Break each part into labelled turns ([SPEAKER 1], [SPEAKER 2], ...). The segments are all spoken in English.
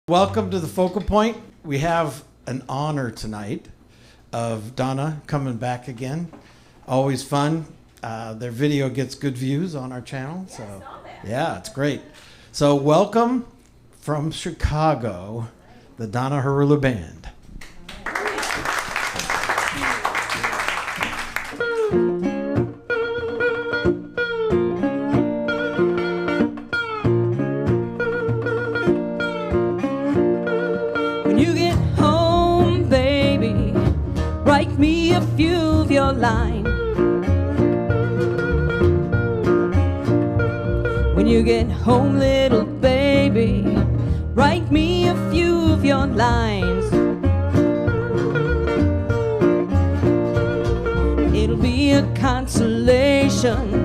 [SPEAKER 1] Welcome to the Focal Point. We have an honor tonight of Donna coming back again. Always fun. Their video gets good views on our channel. So yeah, it's great. So welcome from Chicago, the Donna Herula Band.
[SPEAKER 2] When you get home, baby, write me a few of your lines. When you get home, little baby, write me a few of your lines. It'll be a consolation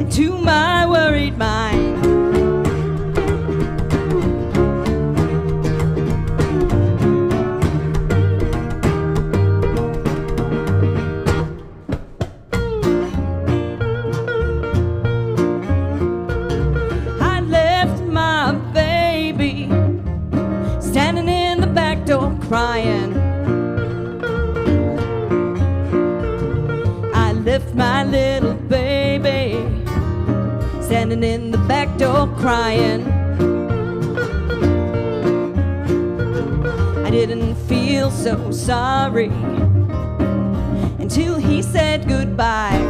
[SPEAKER 2] to my worried mind. Crying, I left my little baby standing in the back door crying. I didn't feel so sorry until he said goodbye.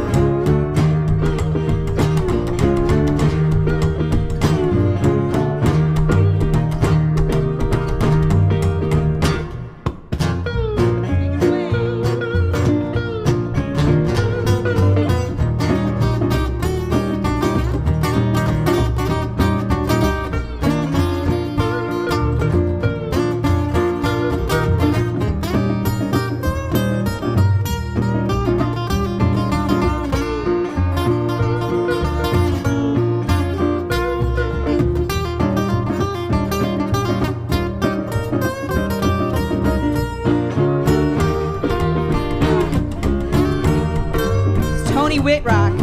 [SPEAKER 2] Whitrock.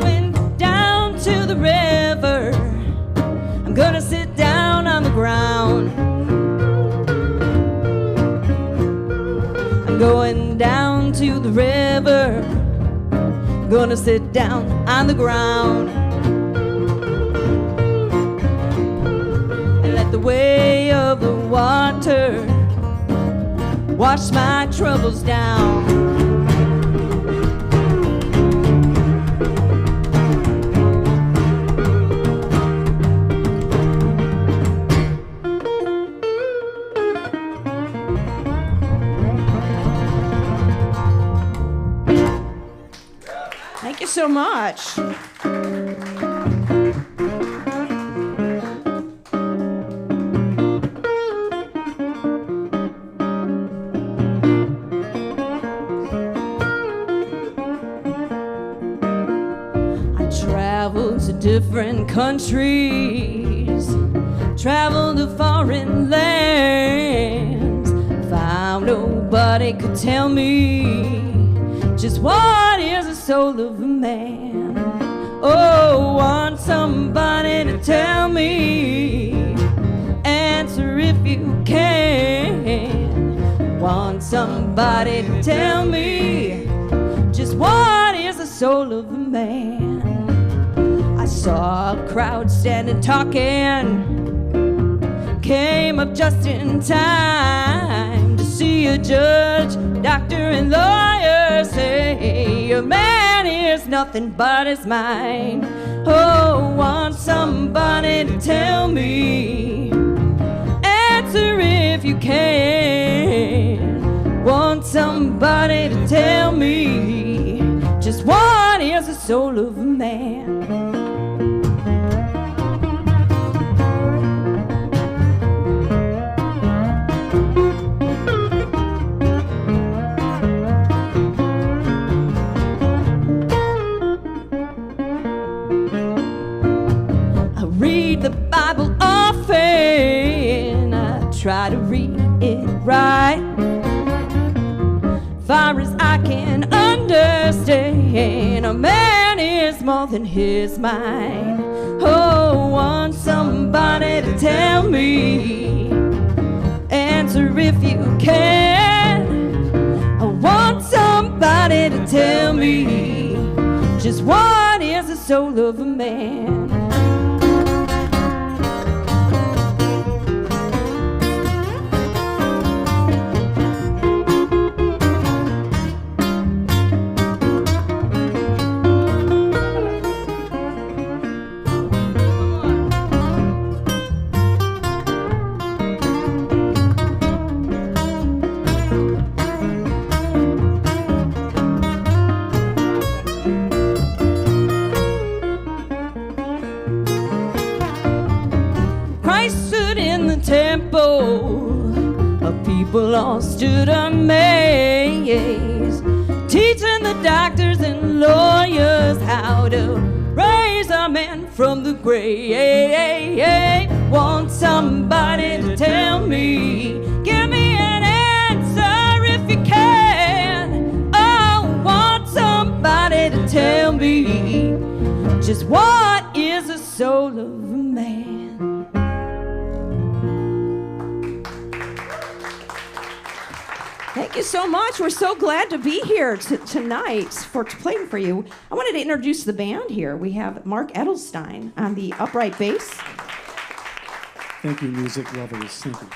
[SPEAKER 2] Went down to the river. I'm gonna sit down on the ground. I'm going down to the river. Gonna sit down on the ground. The way of the water wash my troubles down. Thank you so much. Traveled to different countries, traveled to foreign lands, found nobody could tell me just what is the soul of a man. Oh, want somebody to tell me, answer if you can. Want somebody to tell me just what is the soul of a man. I saw a crowd standing talking, came up just in time to see a judge, doctor, and lawyer say a man is nothing but his mind. Oh, want somebody to tell me, answer if you can. Want somebody to tell me just what is the soul of a man. Try to read it right, far as I can understand a man is more than his mind. Oh, want somebody to tell me. Answer if you can. I want somebody to tell me just what is the soul of a man. People all stood amazed, teaching the doctors and lawyers how to raise a man from the grave. Want somebody to tell me, give me an answer if you can. Oh, want somebody to tell me just what is the soul of a man. Thank you so much. We're so glad to be here tonight for playing for you. I wanted to introduce the band here. We have Mark Edelstein on the upright bass.
[SPEAKER 3] Thank you, music lovers. Thank you.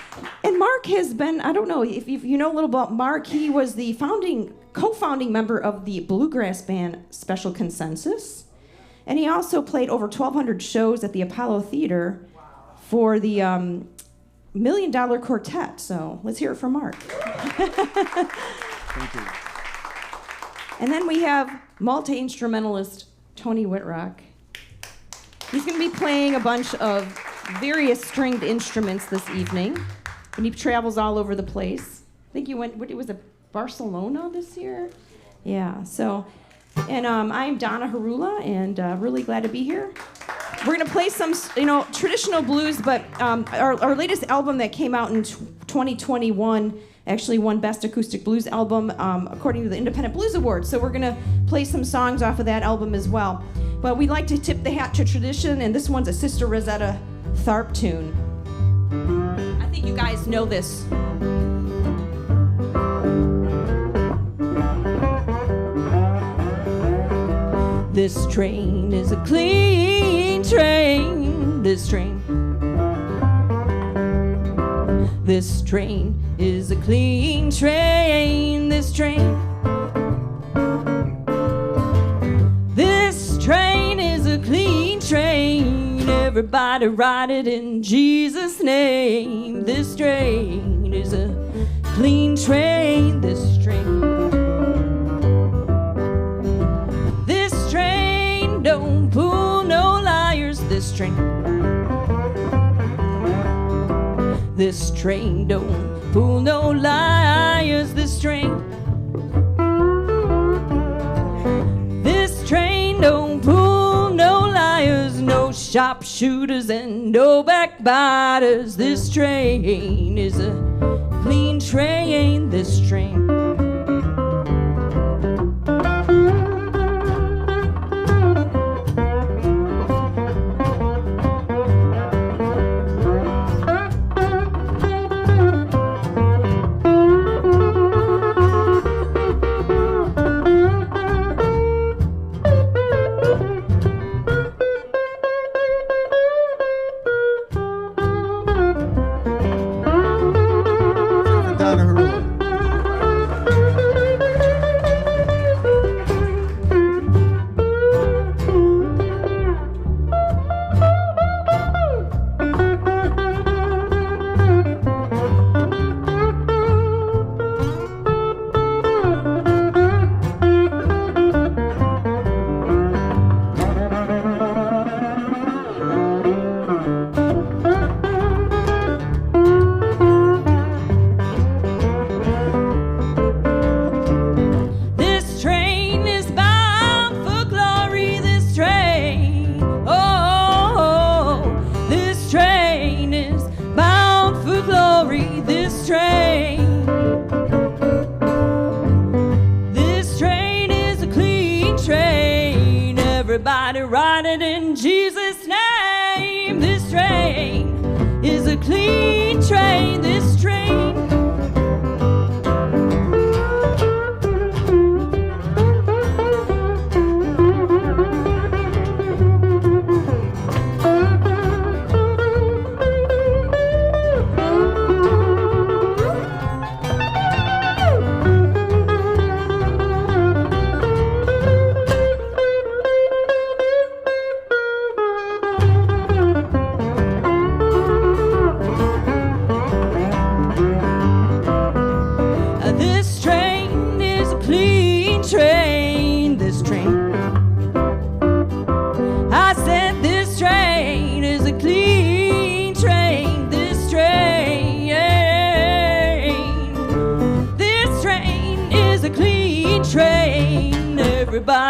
[SPEAKER 2] And Mark has been, I don't know if you know a little about Mark, he was the co-founding member of the bluegrass band Special Consensus. And he also played over 1,200 shows at the Apollo Theater for the $1 Million Quartet. So let's hear it from Mark.
[SPEAKER 3] Thank you.
[SPEAKER 2] And then we have multi-instrumentalist Tony Whitrock. He's going to be playing a bunch of various stringed instruments this evening, and he travels all over the place. I think you went, it was Barcelona this year? Yeah, so, and I'm Donna Herula, and really glad to be here. We're going to play some, traditional blues, but our latest album that came out in 2021 actually won Best Acoustic Blues Album according to the Independent Blues Awards. So we're going to play some songs off of that album as well. But we like to tip the hat to tradition, and this one's a Sister Rosetta Tharp tune. I think you guys know this. This train is a clean train, this train. This train is a clean train, this train. This train is a clean train, everybody ride it in Jesus' name. This train is a clean train, this train. Don't pull no liars, this train. This train don't pull no liars, this train. This train don't pull no liars, no sharpshooters and no backbiters. This train is a clean train, this train.
[SPEAKER 1] Donna Herula.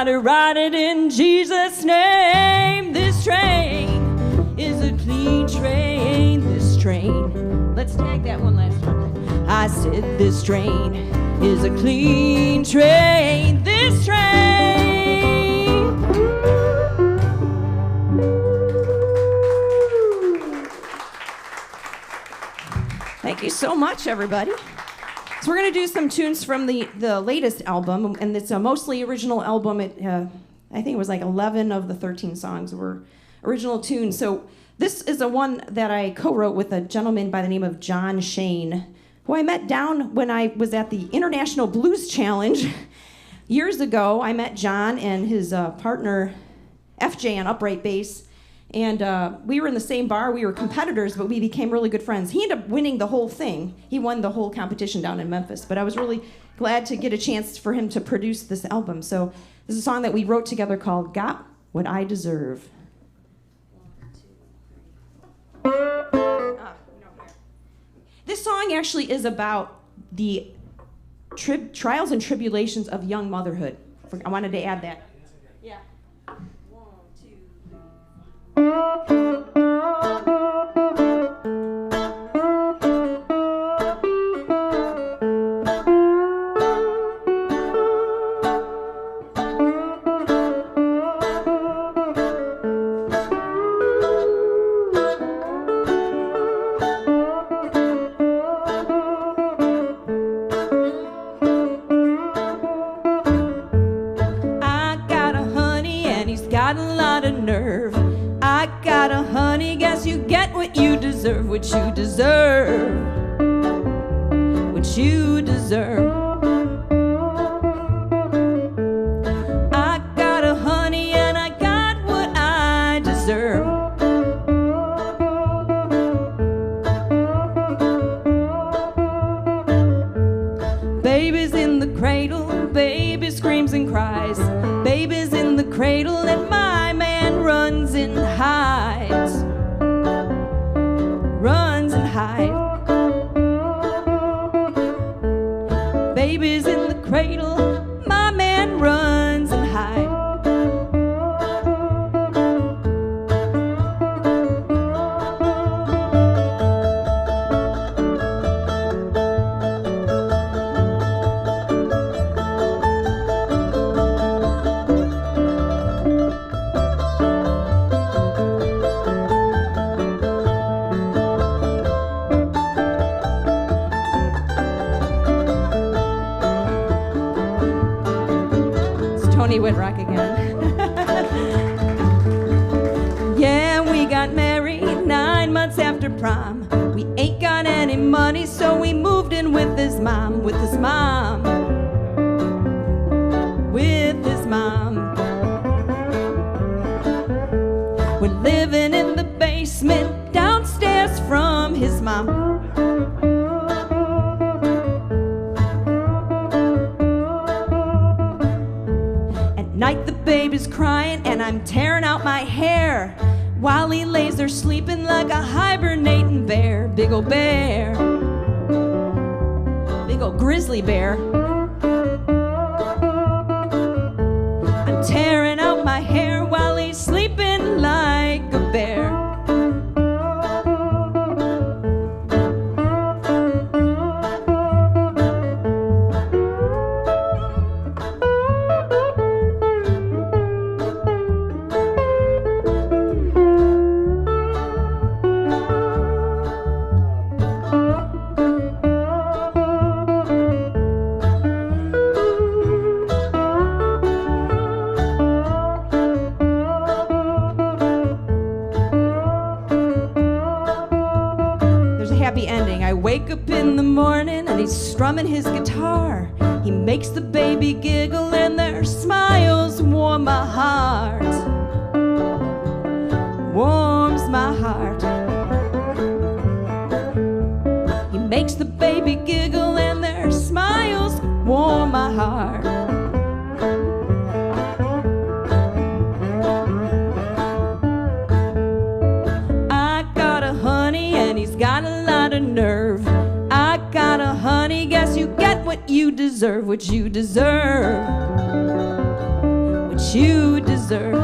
[SPEAKER 2] Somebody ride it in Jesus' name. This train is a clean train. This train. Let's tag that one last time. I said this train is a clean train. This train. Thank you so much, everybody. So we're going to do some tunes from the latest album, and it's a mostly original album. I think it was like 11 of the 13 songs were original tunes. So this is a one that I co-wrote with a gentleman by the name of John Shane, who I met down when I was at the International Blues Challenge years ago. I met John and his partner, FJ, on upright bass. And we were in the same bar. We were competitors, but we became really good friends. He ended up winning the whole thing. He won the whole competition down in Memphis. But I was really glad to get a chance for him to produce this album. So this is a song that we wrote together called Got What I Deserve. This song actually is about the trials and tribulations of young motherhood. I wanted to add that. Yeah. 1, 2, 3. What you deserve, what you deserve. I got a honey and I got what I deserve. Baby's in the cradle, baby screams and cries. Baby's in the cradle and my man runs and hides. Runs and hides. Baby's in the cradle, my man runs and hides. Rock again. Yeah, we got married 9 months after prom. We ain't got any money, so we moved in with his mom, with his mom, with his mom. We're living in the basement downstairs from his mom. Night the baby's crying and I'm tearing out my hair while he lays there sleeping like a hibernating bear. Big old bear, big old grizzly bear. I'm tearing out my hair while he's sleeping like a bear. Wake up in the morning and he's strumming his guitar. He makes the baby giggle and their smiles warm my heart. Warms my heart. He makes the baby giggle and their smiles warm my heart. I got a honey and he's got a lot of nerve. I got a honey, guess you get what you deserve, what you deserve, what you deserve.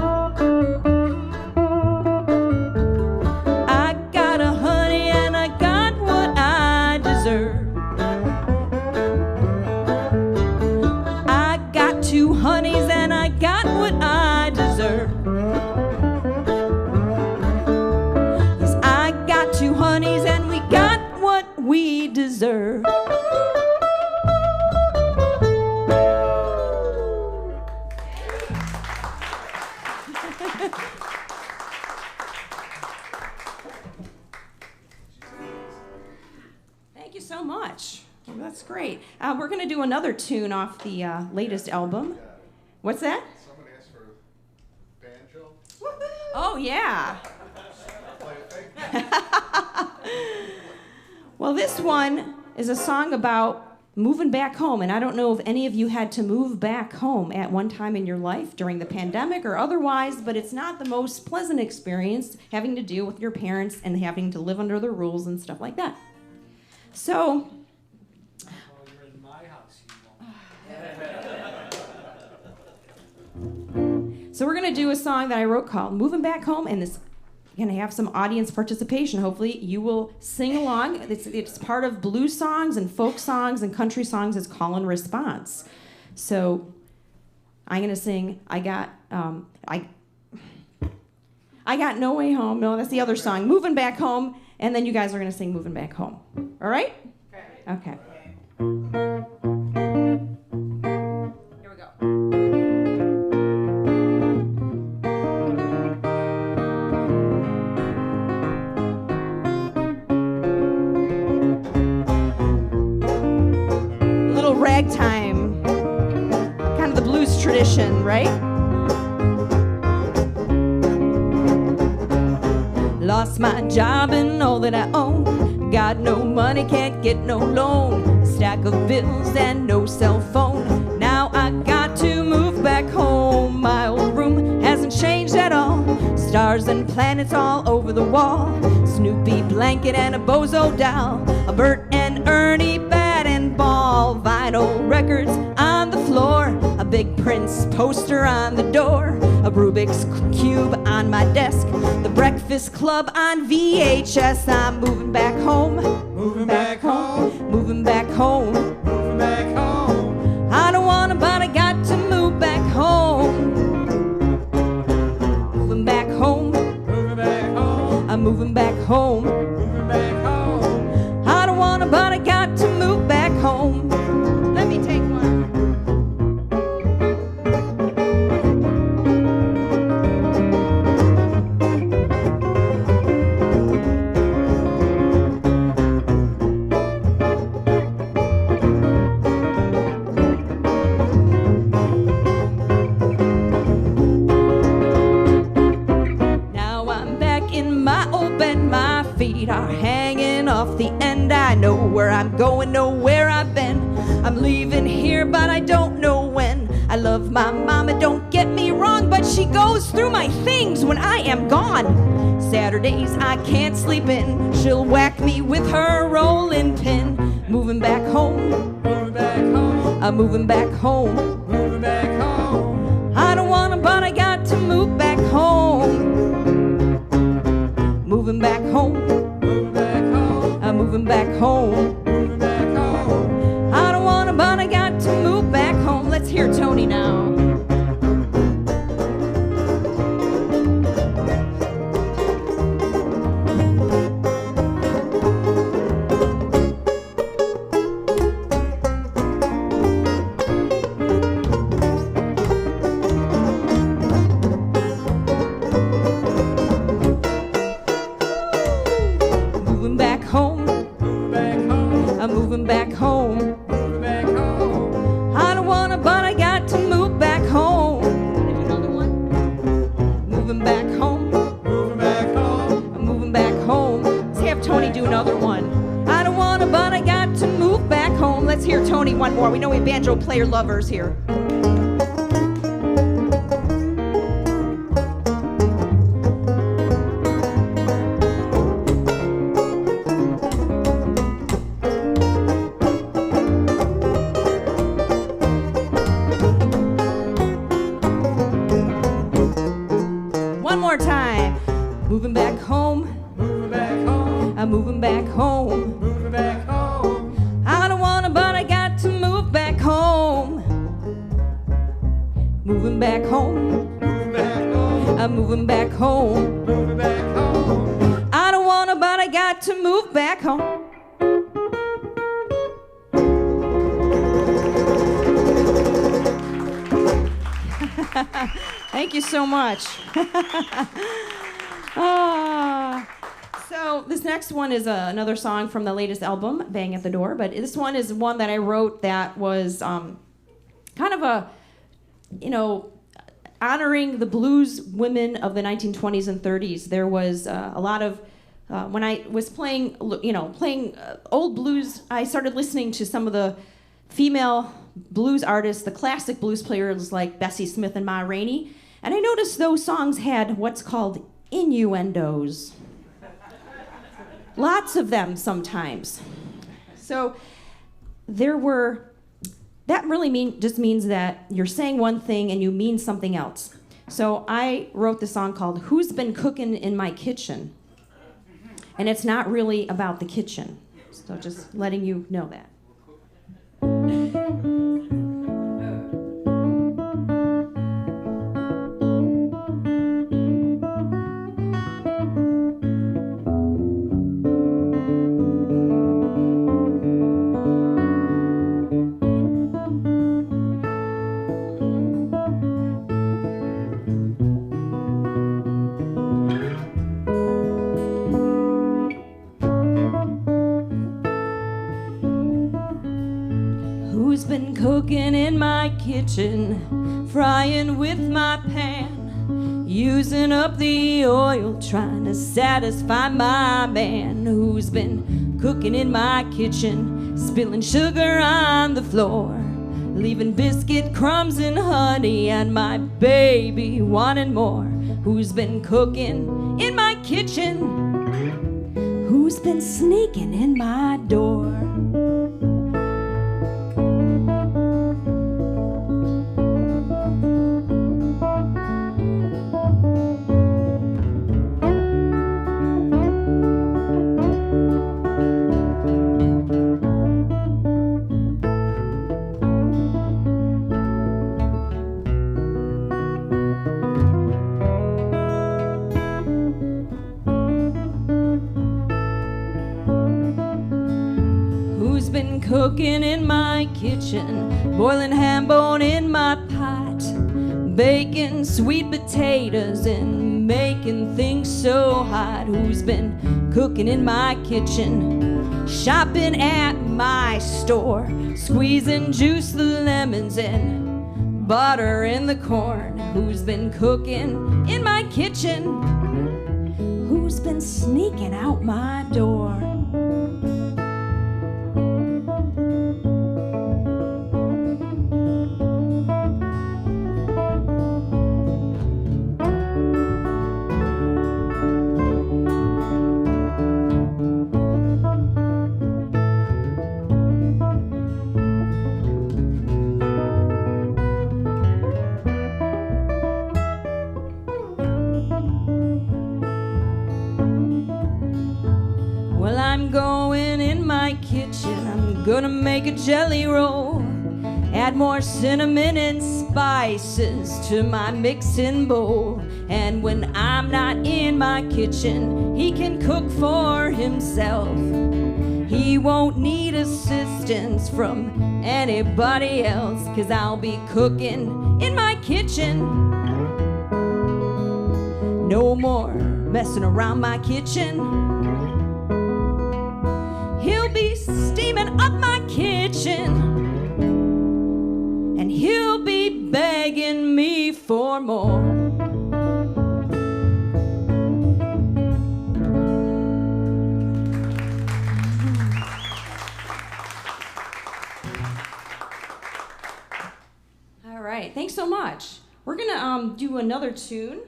[SPEAKER 2] I got a honey and I got what I deserve. I got two honeys and I got what I deserve. Yes, I got two honeys and we got what we deserve. Thank you so much. Well, that's great. We're going to do another tune off the latest album. What's that?
[SPEAKER 4] Someone asked for banjo.
[SPEAKER 2] Oh, yeah.
[SPEAKER 4] Play a thing.
[SPEAKER 2] Well, this one is a song about moving back home. And I don't know if any of you had to move back home at one time in your life during the pandemic or otherwise, but it's not the most pleasant experience having to deal with your parents and having to live under the rules and stuff like that. So,
[SPEAKER 3] You're in my house,
[SPEAKER 2] so we're going to do a song that I wrote called Moving Back Home, and this going to have some audience participation. Hopefully you will sing along. It's part of blues songs and folk songs and country songs. It's call and response. So I'm going to sing I got No Way Home. No, that's the other song. Moving Back Home. And then you guys are going to sing Moving Back Home. All right? Okay. Here we go. Little ragtime. Kind of the blues tradition, right? Lost my job and all that I own. Got no money, can't get no loan. Stack of bills and no cell phone. Now I got to move back home. My old room hasn't changed at all. Stars and planets all over the wall. Snoopy blanket and a bozo doll. A Bert and Ernie bat and ball. Vinyl records on the floor. A big Prince poster on the door. A Rubik's Cube on my desk. The Breakfast Club on VHS. I'm moving back home.
[SPEAKER 1] Moving back home.
[SPEAKER 2] Moving back home.
[SPEAKER 1] Moving back home.
[SPEAKER 2] I don't wanna, but I got to move back home. Moving back home.
[SPEAKER 1] Moving back home.
[SPEAKER 2] I'm moving back home.
[SPEAKER 1] Moving back home.
[SPEAKER 2] I don't wanna, but I got to move back home. Let me take one. Now I'm back in my old bed, my feet are hanging off the end. I know where I'm going, know where I've been. I'm leaving here, but I don't know when. I love my mama, don't get me wrong, but she goes through my things when I am gone. Saturdays I can't sleep in. She'll whack me with her rolling pin. Moving back home.
[SPEAKER 1] Moving back home.
[SPEAKER 2] I'm moving back home.
[SPEAKER 1] Moving back home.
[SPEAKER 2] I don't wanna, but I got to move back home. Moving back home.
[SPEAKER 1] Moving back home.
[SPEAKER 2] I'm moving back home.
[SPEAKER 1] Moving back home.
[SPEAKER 2] I don't wanna, but I got to move back home. Let's hear Tony now. Moving back home.
[SPEAKER 1] Moving back home.
[SPEAKER 2] I'm moving back home.
[SPEAKER 1] Moving back home.
[SPEAKER 2] I don't wanna, but I got to move back home. Wanna do another one? Moving back home.
[SPEAKER 1] Moving back home.
[SPEAKER 2] I'm moving back home. Let's have Tony do another one. I don't wanna, but I got to move back home. Let's hear Tony one more. We know we banjo player lovers here. I'm moving back home.
[SPEAKER 1] Moving back home.
[SPEAKER 2] I don't wanna, but I got to move back home. Moving back home.
[SPEAKER 1] Moving back home.
[SPEAKER 2] I'm moving back home.
[SPEAKER 1] Moving back home.
[SPEAKER 2] I don't wanna, but I got to move back home. Thank you so much. So this next one is another song from the latest album, Bang at the Door, but this one is one that I wrote that was kind of a, honoring the blues women of the 1920s and 30s. There was a lot of, when I was playing old blues, I started listening to some of the female blues artists, the classic blues players like Bessie Smith and Ma Rainey, and I noticed those songs had what's called innuendos. Lots of them sometimes. So that really just means that you're saying one thing and you mean something else. So I wrote the song called Who's Been Cooking in My Kitchen? And it's not really about the kitchen. So just letting you know that. Cooking in my kitchen, frying with my pan, using up the oil, trying to satisfy my man. Who's been cooking in my kitchen, spilling sugar on the floor, leaving biscuit crumbs and honey, and my baby wanting more. Who's been cooking in my kitchen? Who's been sneaking in my door? Cooking in my kitchen, boiling ham bone in my pot, baking sweet potatoes and making things so hot. Who's been cooking in my kitchen, shopping at my store, squeezing juice the lemons and butter in the corn? Who's been cooking in my kitchen? Who's been sneaking out my door? Gonna make a jelly roll, add more cinnamon and spices to my mixing bowl. And when I'm not in my kitchen, he can cook for himself. He won't need assistance from anybody else, 'cause I'll be cooking in my kitchen. No more messing around my kitchen. He'll be steaming up my kitchen, and he'll be begging me for more. All right, thanks so much. We're gonna do another tune.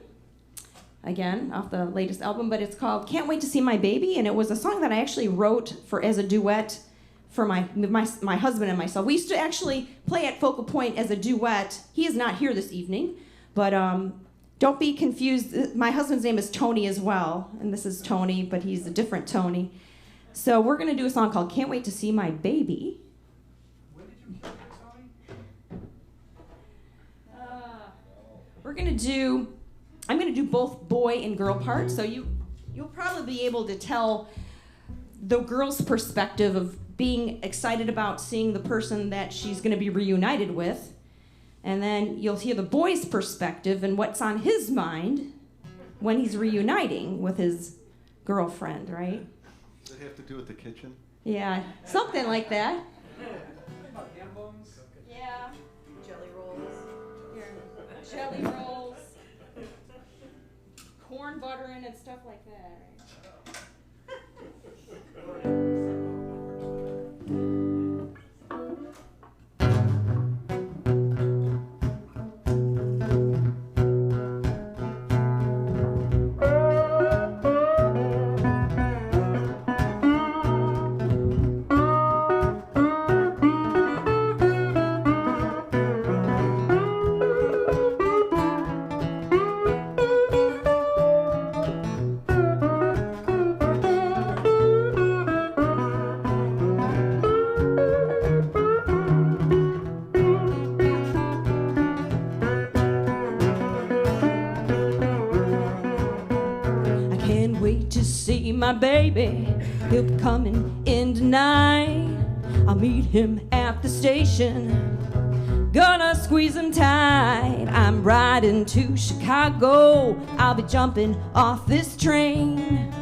[SPEAKER 2] Again, off the latest album, but it's called Can't Wait to See My Baby, and it was a song that I actually wrote as a duet for my husband and myself. We used to actually play at Focal Point as a duet. He is not here this evening, but don't be confused. My husband's name is Tony as well, and this is Tony, but he's a different Tony. So we're going to do a song called Can't Wait to See My Baby.
[SPEAKER 4] When did you kill your Tommy?
[SPEAKER 2] I'm going to do both boy and girl parts, so you'll probably be able to tell the girl's perspective of being excited about seeing the person that she's going to be reunited with, and then you'll hear the boy's perspective and what's on his mind when he's reuniting with his girlfriend, right?
[SPEAKER 4] Does it have to do with the kitchen?
[SPEAKER 2] Yeah, something like that.
[SPEAKER 5] Yeah. Jelly rolls.
[SPEAKER 2] Jelly rolls, corn buttering and stuff like that. See my baby, he'll be coming in tonight. I'll meet him at the station, gonna squeeze him tight. I'm riding to Chicago, I'll be jumping off this train.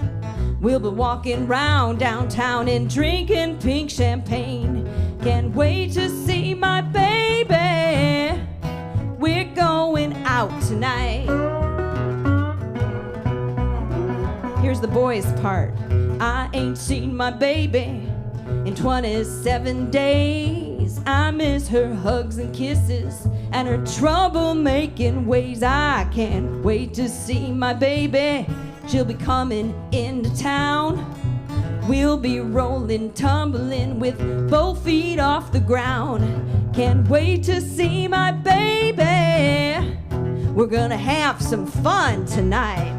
[SPEAKER 2] We'll be walking round downtown and drinking pink champagne. Can't wait to see my baby, we're going out tonight. Here's the boys' part. I ain't seen my baby in 27 days. I miss her hugs and kisses and her trouble-making ways. I can't wait to see my baby. She'll be coming into town. We'll be rolling, tumbling with both feet off the ground. Can't wait to see my baby. We're gonna have some fun tonight.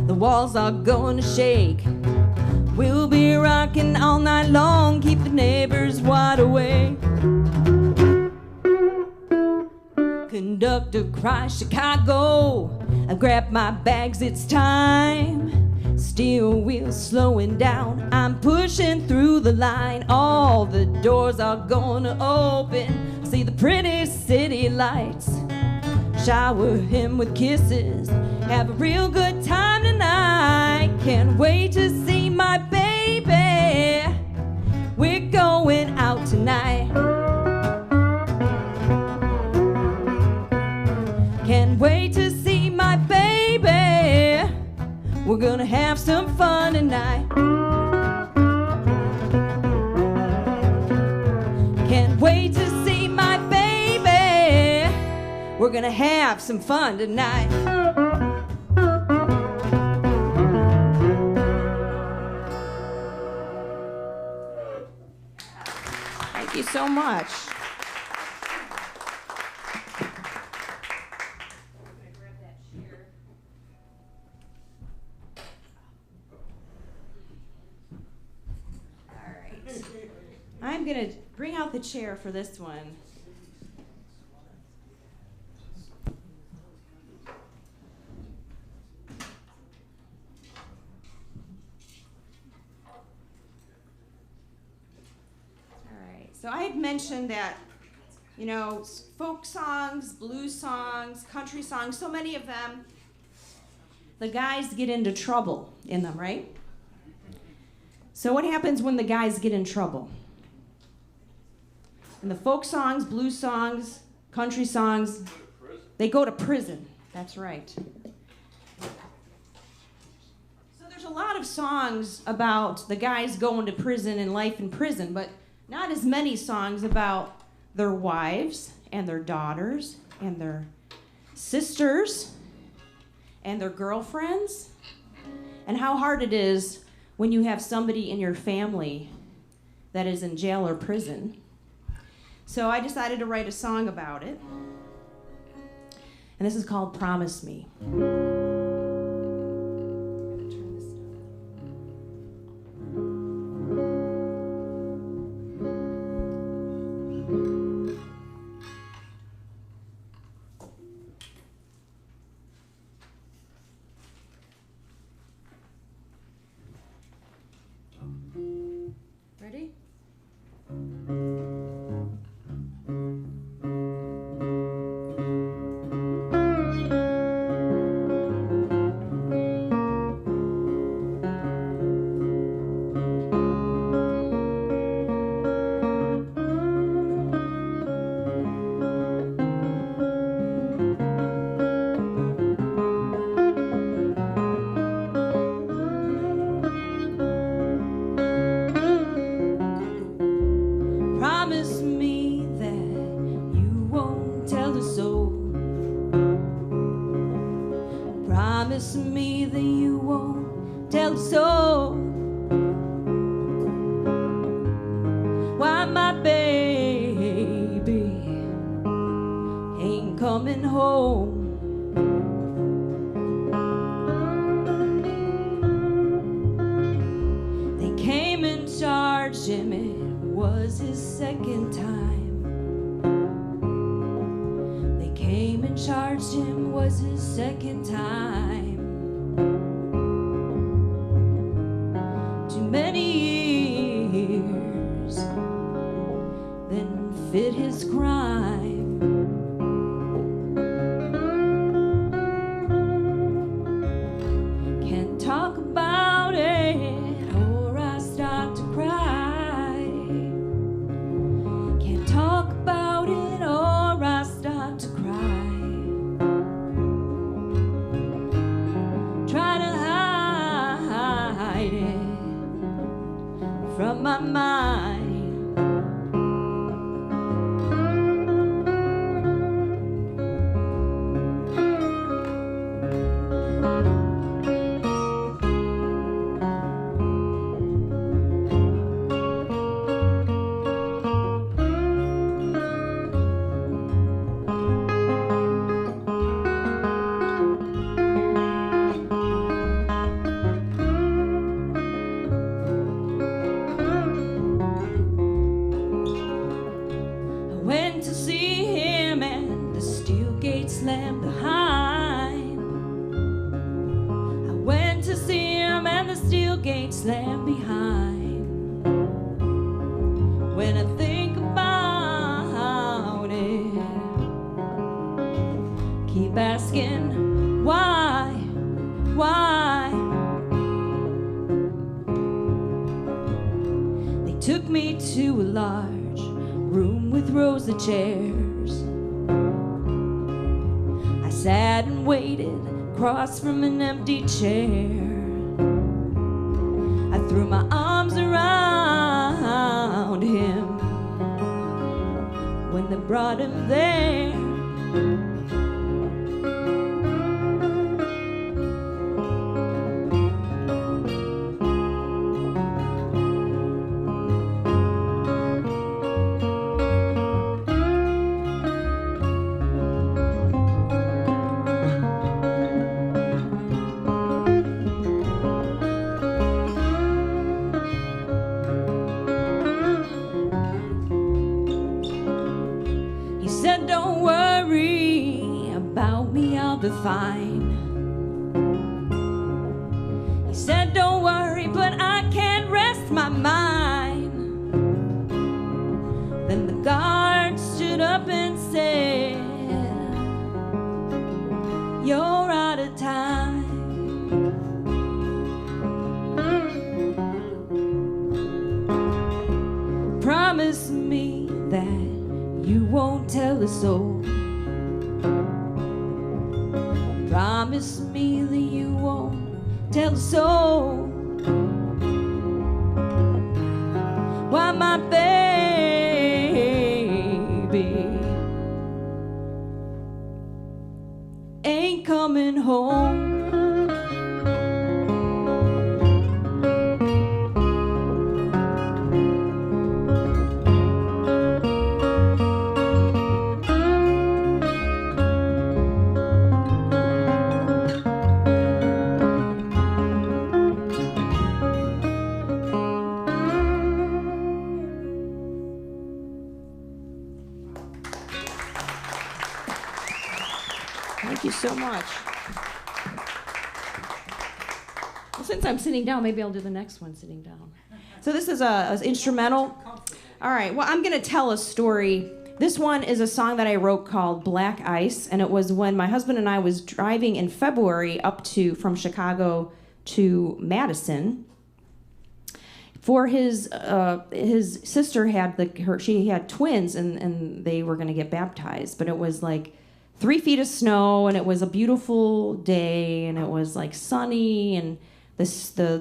[SPEAKER 2] The walls are gonna shake. We'll be rocking all night long, keep the neighbors wide awake. Conductor cries Chicago, I grab my bags, it's time. Steel wheels slowing down, I'm pushing through the line. All the doors are gonna open, see the pretty city lights. Shower him with kisses, have a real good time tonight. Can't wait to see my baby, we're going out tonight. Can't wait to see my baby, we're gonna have some fun tonight. Can't wait to see my baby, we're gonna have some fun tonight. Thank you so much. All right. I'm going to bring out the chair for this one. So I had mentioned that, you know, folk songs, blues songs, country songs, so many of them, the guys get into trouble in them, right? So what happens when the guys get in trouble? In the folk songs, blues songs, country songs, They go to prison. That's right. So there's a lot of songs about the guys going to prison and life in prison, but not as many songs about their wives and their daughters and their sisters and their girlfriends, and how hard it is when you have somebody in your family that is in jail or prison. So I decided to write a song about it, and this is called Promise Me. Ready? Promise me that you won't tell a soul. Promise me that you won't tell a soul. Why my baby ain't coming home. They came and charged him. It was his second time. They came and charged him, was his second time. Too many years then fit his crime. Can't talk about it or I start to cry. Can't talk about it or I start to cry. Try to hide it from my mind. Went to see him and the steel gate slammed behind. I went to see him and the steel gate slammed behind. When I think about it, keep asking why. They took me to a large room with rows of chairs. I sat and waited across from an empty chair. I threw my arms around him when they brought him there. He said, don't worry about me, I'll be fine. He said, don't worry, but I can't rest my mind. Then the guard stood up and said, you're out of time. Promise me that you won't tell a soul. Promise me that you won't tell a soul why my baby ain't coming home. Thank you so much. Well, since I'm sitting down, maybe I'll do the next one sitting down. So this is a instrumental. All right, well, I'm going to tell a story. This one is a song that I wrote called Black Ice, and it was when my husband and I was driving in February from Chicago to Madison. For his sister she had twins, and they were going to get baptized, but it was like 3 feet of snow, and it was a beautiful day, and it was like sunny, and the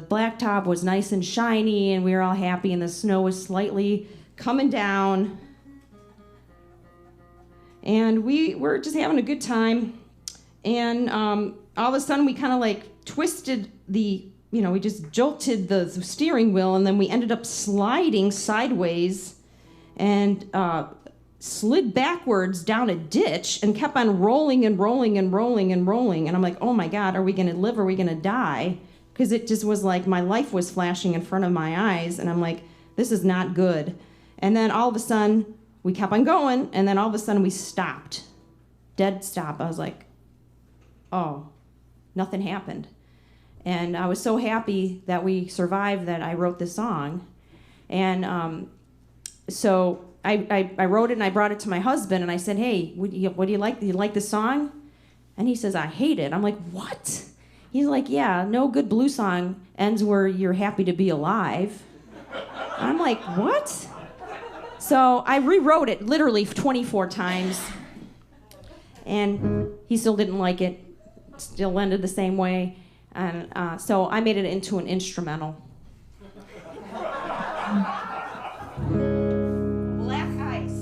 [SPEAKER 2] blacktop was nice and shiny, and we were all happy, and the snow was slightly coming down, and we were just having a good time, and all of a sudden we kind of like twisted we just jolted the steering wheel, and then we ended up sliding sideways and slid backwards down a ditch and kept on rolling and rolling and rolling and rolling. And I'm like, oh my God, are we going to live or are we going to die? Because it just was like my life was flashing in front of my eyes. And I'm like, this is not good. And then all of a sudden, we kept on going. And then all of a sudden, we stopped. Dead stop. I was like, oh, nothing happened. And I was so happy that we survived that I wrote this song. And so I wrote it and I brought it to my husband and I said, hey, what do you like? Do you like the song? And he says, I hate it. I'm like, what? He's like, yeah, no good blues song ends where you're happy to be alive. I'm like, what? So I rewrote it literally 24 times. And he still didn't like it. Still ended the same way. And so I made it into an instrumental. Black Ice.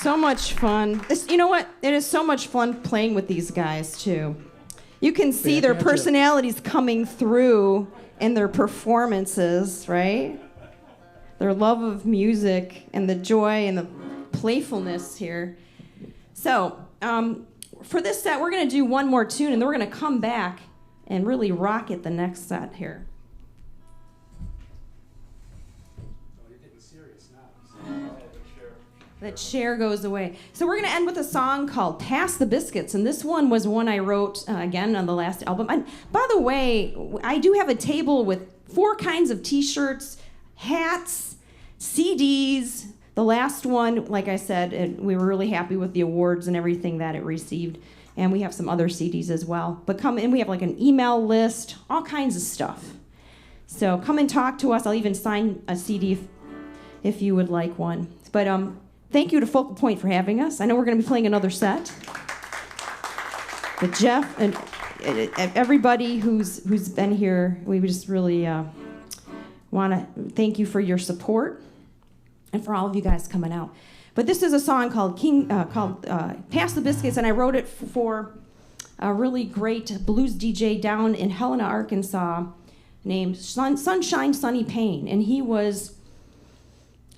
[SPEAKER 2] so much fun. You know what? It is so much fun playing with these guys, too. You can see their personalities coming through in their performances, right? Their love of music and the joy and the playfulness here. So, for this set, we're going to do one more tune, and then we're going to come back and really rock it the next set here. The chair goes away. So we're going to end with a song called Pass the Biscuits. And this one was one I wrote, again, on the last album. And by the way, I do have a table with 4 kinds of T-shirts, hats, CDs. The last one, like I said, we were really happy with the awards and everything that it received. And we have some other CDs as well. But come in, we have like an email list, all kinds of stuff. So come and talk to us. I'll even sign a CD if you would like one. But thank you to Focal Point for having us. I know we're going to be playing another set. But Jeff and everybody who's been here, we just really want to thank you for your support and for all of you guys coming out. But this is a song called Pass the Biscuits, and I wrote it for a really great blues DJ down in Helena, Arkansas, named Sunshine Sonny Payne. And he was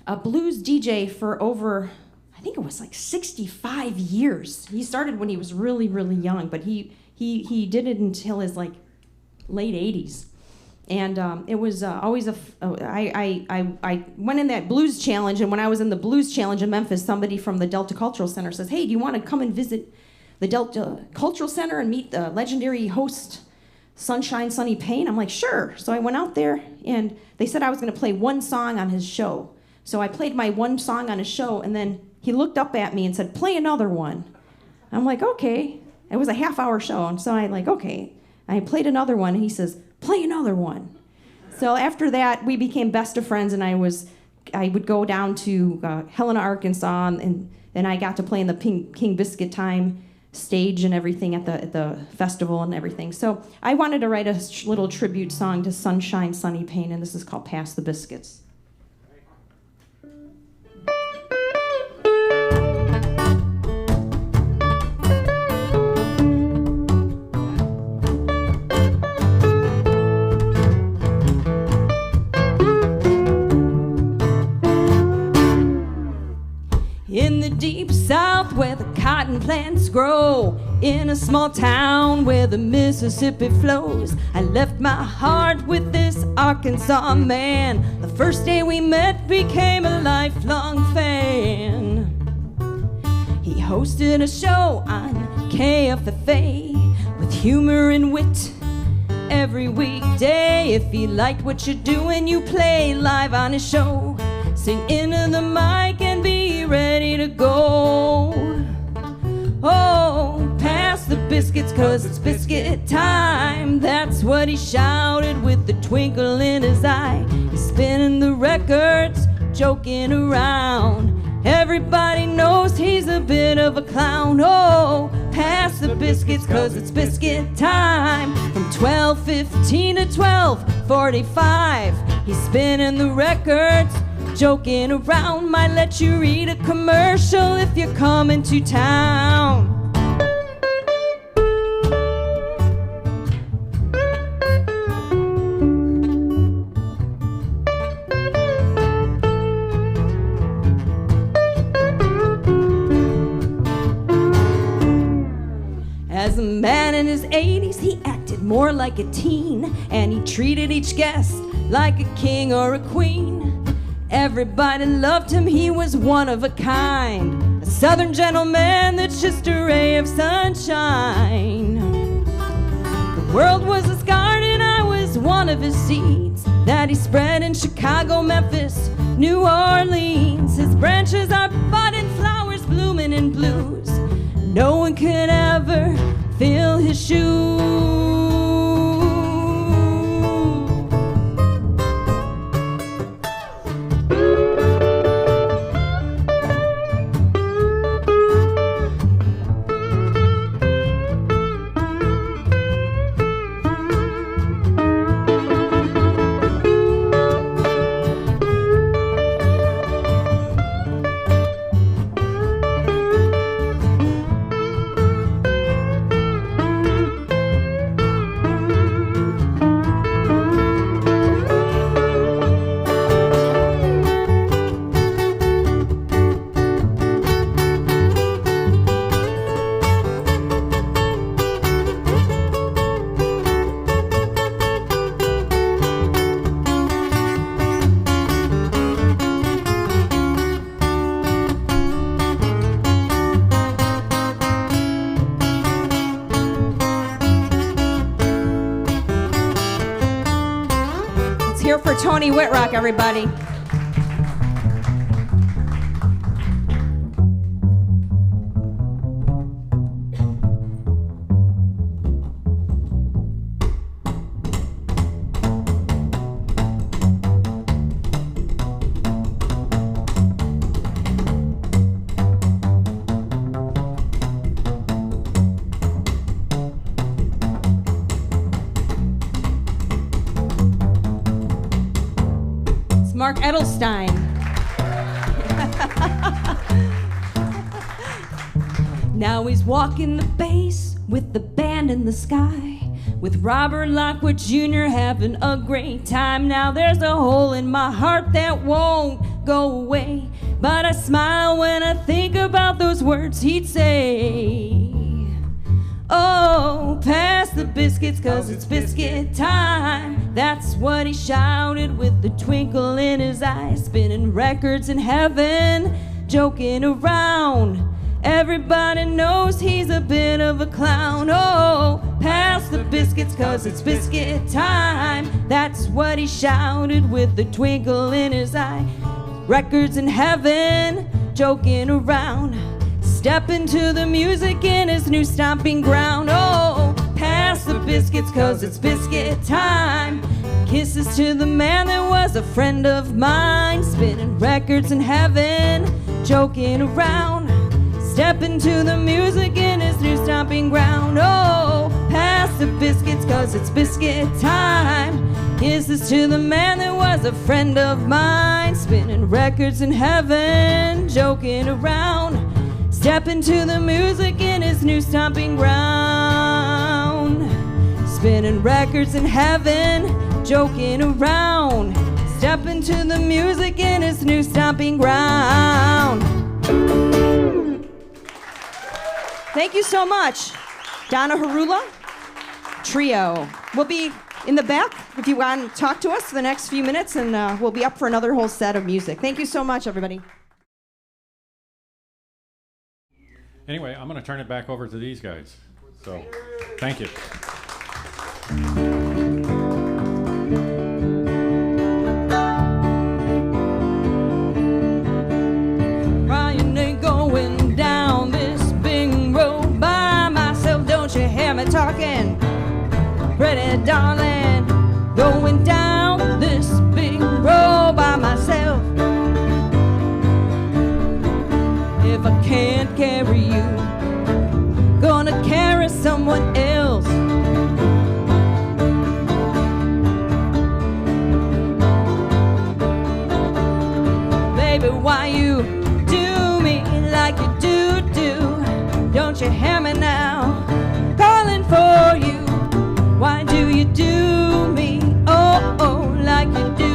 [SPEAKER 2] a blues DJ for over, I think it was like 65 years. He started when he was really, really young, but he did it until his like late 80s. And it was always I went in that blues challenge, and when I was in the blues challenge in Memphis, somebody from the Delta Cultural Center says, "Hey, do you want to come and visit the Delta Cultural Center and meet the legendary host, Sunshine Sonny Payne?" I'm like, "Sure." So I went out there, and they said I was going to play one song on his show. So I played my one song on his show, and then he looked up at me and said, "Play another one." I'm like, "Okay." It was a half-hour show, and so I like, okay. I played another one, and he says, "Play another one." So after that, we became best of friends, and I would go down to Helena, Arkansas, and I got to play in the King Biscuit Time stage and everything at the festival and everything. So I wanted to write a little tribute song to Sunshine Sonny Payne, and this is called Pass the Biscuits. In the deep south where the cotton plants grow, in a small town where the Mississippi flows, I left my heart with this Arkansas man. The first day we met, became a lifelong fan. He hosted a show on KFFA with humor and wit every weekday. If he liked what you're doing, you play live on his show. Sing into the mic and be ready to go. Oh, pass the biscuits, 'cause it's biscuit time. That's what he shouted with the twinkle in his eye. He's spinning the records, joking around. Everybody knows he's a bit of a clown. Oh, pass the biscuits, 'cause it's biscuit time. From 12:15 to 12:45, he's spinning the records, joking around. Might let you read a commercial if you're coming to town. As a man in his 80s, he acted more like a teen, and he treated each guest like a king or a queen. Everybody loved him, he was one of a kind, a southern gentleman that's just a ray of sunshine. The world was his garden, I was one of his seeds that he spread in Chicago, Memphis, New Orleans. His branches are budding flowers blooming in blues. No one could ever fill his shoes. Bonnie Whitrock, everybody. Mark Edelstein. Now he's walking the bass with the band in the sky, with Robert Lockwood Jr. having a great time. Now there's a hole in my heart that won't go away, but I smile when I think about those words he'd say. Oh, pass the biscuits, 'cause it's biscuit time. That's what he shouted with the twinkle in his eye, spinning records in heaven, joking around. Everybody knows he's a bit of a clown. Oh, pass the biscuits, 'cause it's biscuit time. That's what he shouted with the twinkle in his eye. Records in heaven, joking around. Step into the music in his new stomping ground. Oh, pass the biscuits, 'cause it's biscuit time. Kisses to the man that was a friend of mine, spinning records in heaven, joking around. Step into the music in his new stomping ground. Oh, pass the biscuits, 'cause it's biscuit time. Kisses to the man that was a friend of mine, spinning records in heaven, joking around. Step into the music in his new stomping ground. Spinning records in heaven, joking around. Step into the music in his new stomping ground. Thank you so much. Donna Herula, Trio. We'll be in the back if you want to talk to us for the next few minutes, and we'll be up for another whole set of music. Thank you so much, everybody.
[SPEAKER 6] Anyway, I'm going to turn it back over to these guys. So, thank you.
[SPEAKER 2] Ryan ain't going down this big road by myself. Don't you hear me talking? Pretty darling, going down this big road by myself. If I can't carry you, gonna carry someone else. Baby, why you do me like you do? Don't you hear me now? Calling for you. Why do you do me, oh, like you do?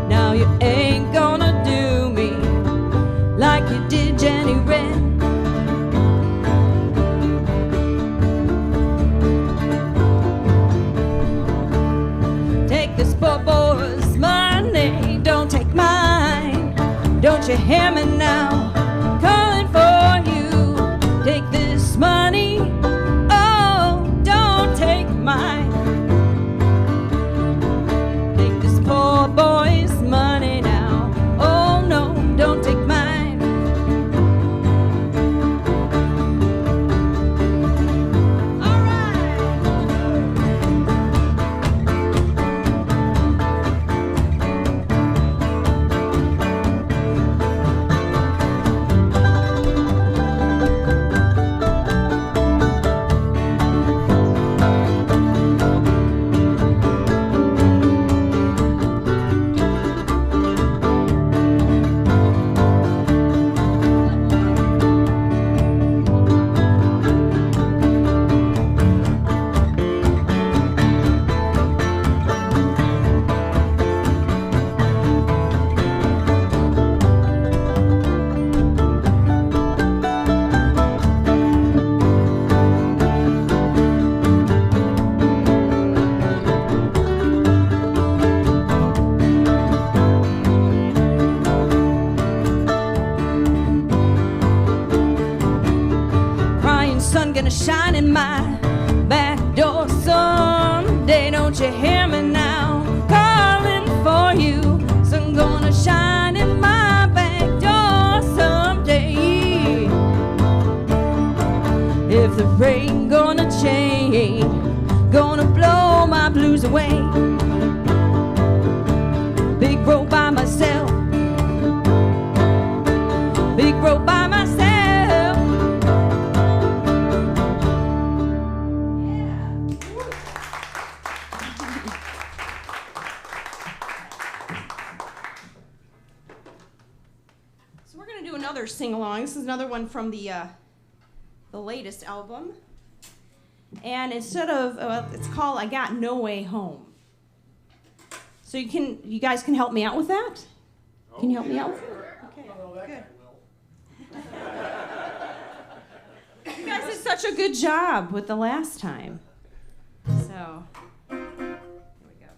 [SPEAKER 2] Now you ain't gonna do me like you did Jenny Wren. Take this poor boy's money, don't take mine. Don't you hear me now? Calling for you. Take this money, oh, don't take mine. Take this poor boy's money now. Oh no, don't take mine. All right. another sing-along. This is another one from the latest album. And instead of, it's called I Got No Way Home. So you guys can help me out with that? Can you help me out with that? Okay, good. You guys did such a good job with the last time. So, here we go.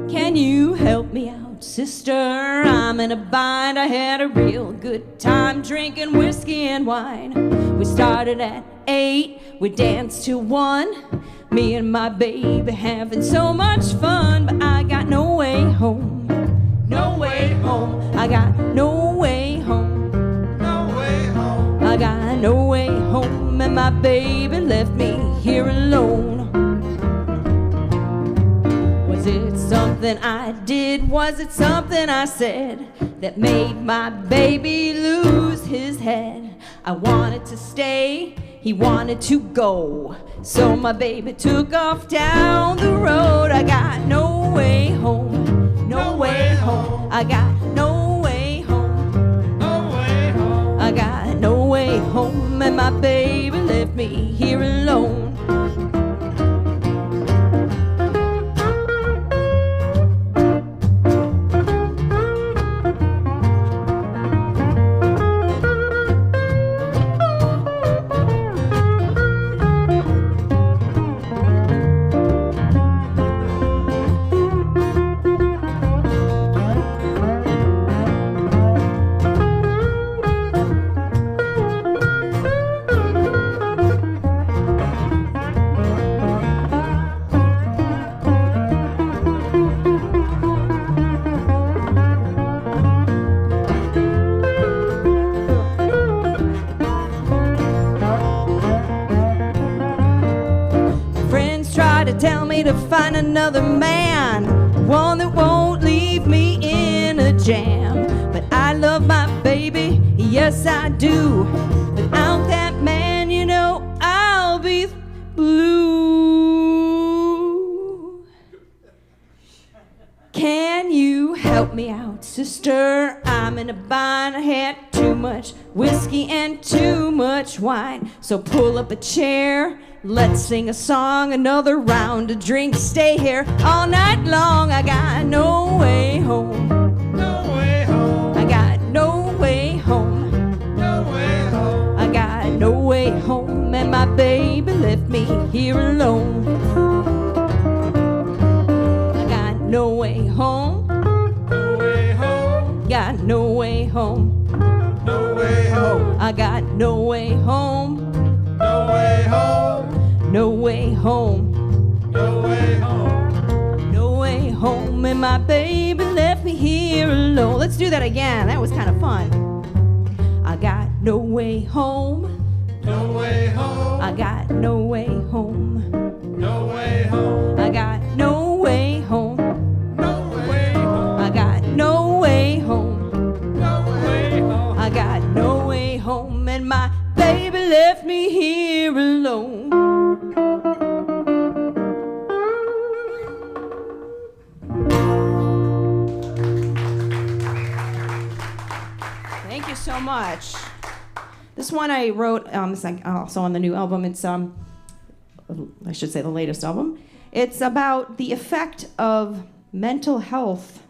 [SPEAKER 2] Can you help me out, sister? I'm in a bind. I had a real good time drinking whiskey and wine. We started at 8, we danced till 1. Me and my baby having so much fun, but I got no way home. No way home. I got no way home. No way home. I got no way home, and my baby left me here alone. Was it something I did? Was it something I said that made my baby lose his head? I wanted to stay, he wanted to go, so my baby took off down the road. I got no way home, no way home. I got no way home, no way home. I got no way home, and my baby left me here alone. Tell me to find another man, one that won't leave me in a jam. But I love my baby, yes I do. Without that man, you know I'll be blue. Can you help me out, sister? I'm in a bind. I had too much whiskey and too much wine. So pull up a chair, let's sing a song, another round of drinks, stay here all night long. I got no way home, no way home. I got no way home, no way home. I got no way home, and my baby left me here alone. I got no way home, no way home. Got no way home, no way home. I got no way home, no way home. No way home, no way home, no way home, and my baby left me here alone. Let's do that again, that was kind of fun. I got no way home, no way home. I got no way home, no way home. I got no way home, no way home. I got no way home, no way home. I got no way home, and my baby left me here alone. Thank you so much. This one I wrote, it's like also on the new album. It's I should say the latest album. It's about the effect of mental health,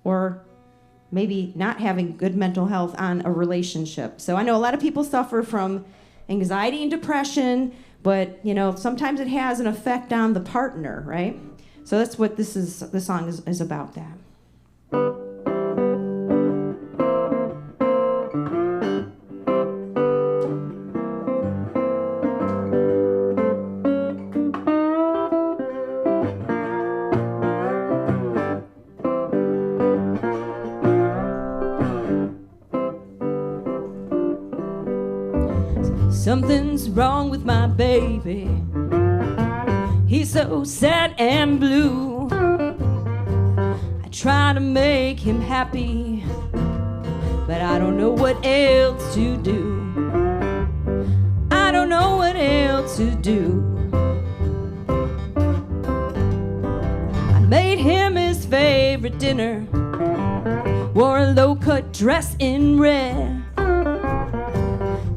[SPEAKER 2] or maybe not having good mental health, on a relationship. So I know a lot of people suffer from anxiety and depression, but you know, sometimes it has an effect on the partner, right? So that's what this song is about, that. Something's wrong with my baby. He's so sad and blue. I try to make him happy, but I don't know what else to do. I don't know what else to do. I dinner, wore a low-cut dress in red.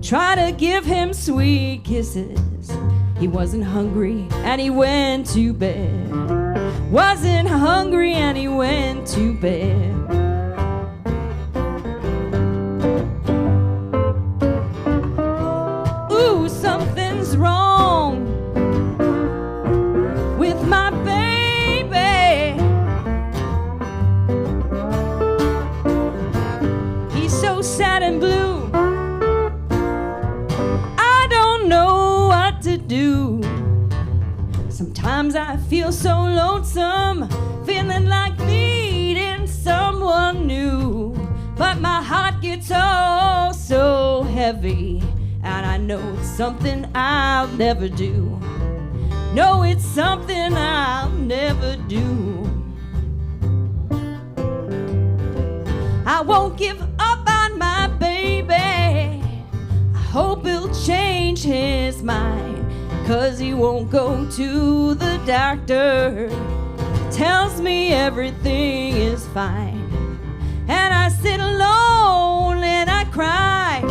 [SPEAKER 2] Try to give him sweet kisses. He wasn't hungry and he went to bed. Wasn't hungry and he went to bed. Ooh, something's wrong with my baby. He's so sad and blue. Do. Sometimes I feel so lonesome, feeling like needing someone new. But my heart gets oh so heavy, and I know it's something I'll never do. No, it's something I'll never do. I won't give up on my baby. I hope he'll change his mind, 'cause he won't go to the doctor. Tells me everything is fine. And I sit alone and I cry.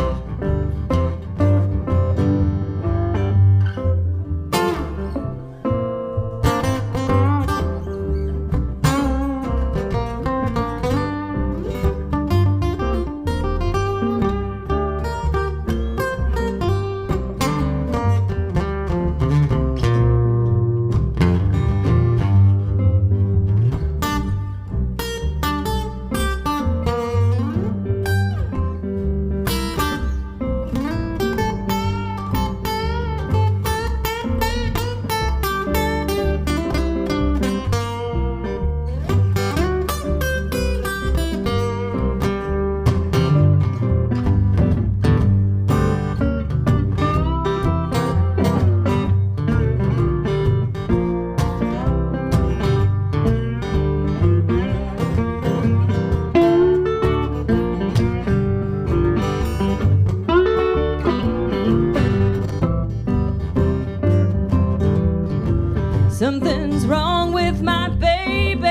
[SPEAKER 2] Something's wrong with my baby.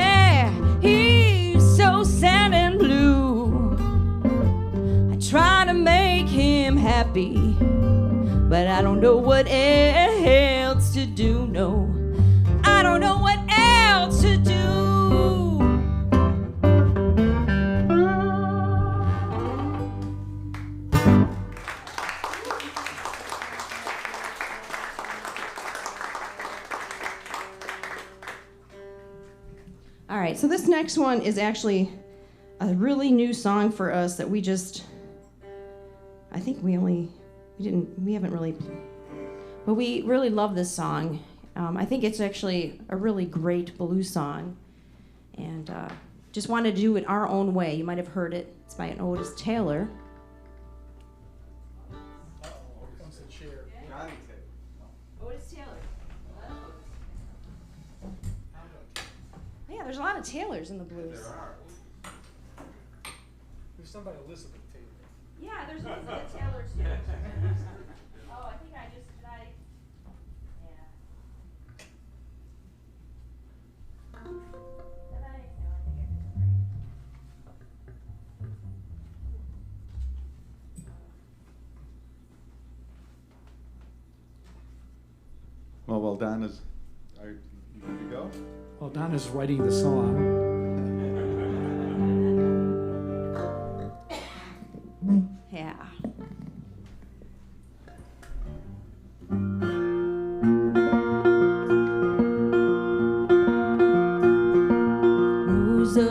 [SPEAKER 2] He's so sad and blue. I try to make him happy, but I don't know what else to do. No, I don't know what else to do. All right, so this next one is actually a really new song for us that we just, I think we haven't really, but we really love this song. I think it's actually a really great blues song, and just wanted to do it our own way. You might have heard it. It's by an Otis Taylor. Otis Taylor. Yeah, there's a lot of Taylors in the blues.
[SPEAKER 4] There are.
[SPEAKER 3] There's somebody Elizabeth Taylor.
[SPEAKER 2] Yeah, there's Elizabeth Taylor too. Oh, I think I just yeah.
[SPEAKER 4] Well, Donna's. Are you ready to go?
[SPEAKER 3] Well, Donna's writing the song.
[SPEAKER 2] Yeah. Rosa.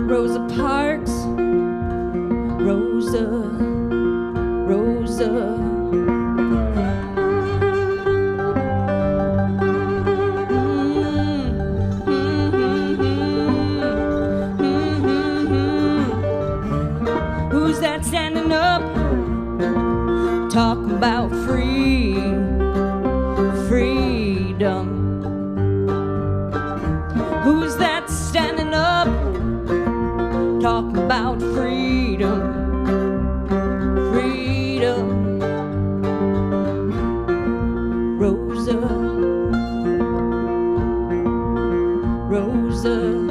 [SPEAKER 2] Rosa Parks, Rosa, Rosa. Who's that standing up? Talking about freedom. Who's that standing up? Talking about freedom. Freedom. Rosa. Rosa.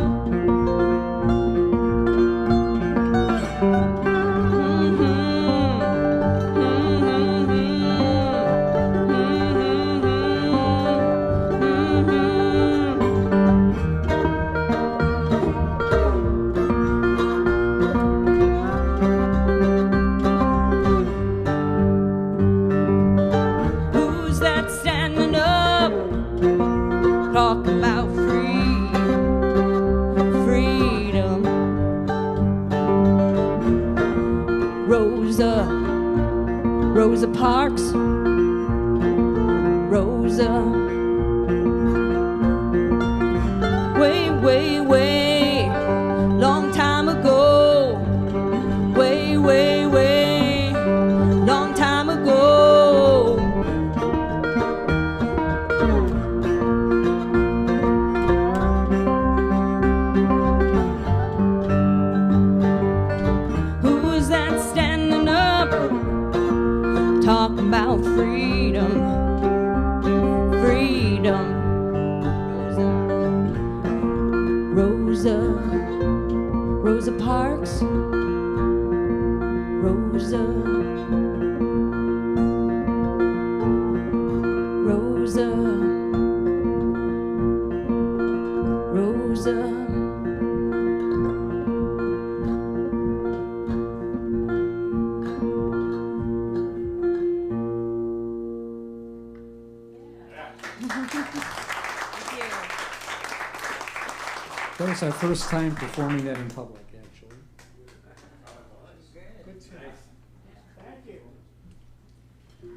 [SPEAKER 2] Rosa Parks, Rosa. Way, way, way, long time ago. Way, way, way, long time ago. Who's that standing up? Talking about freedom, freedom. Rosa, Rosa Parks, Rosa, Rosa, Rosa.
[SPEAKER 3] That was our first time performing that in public, actually.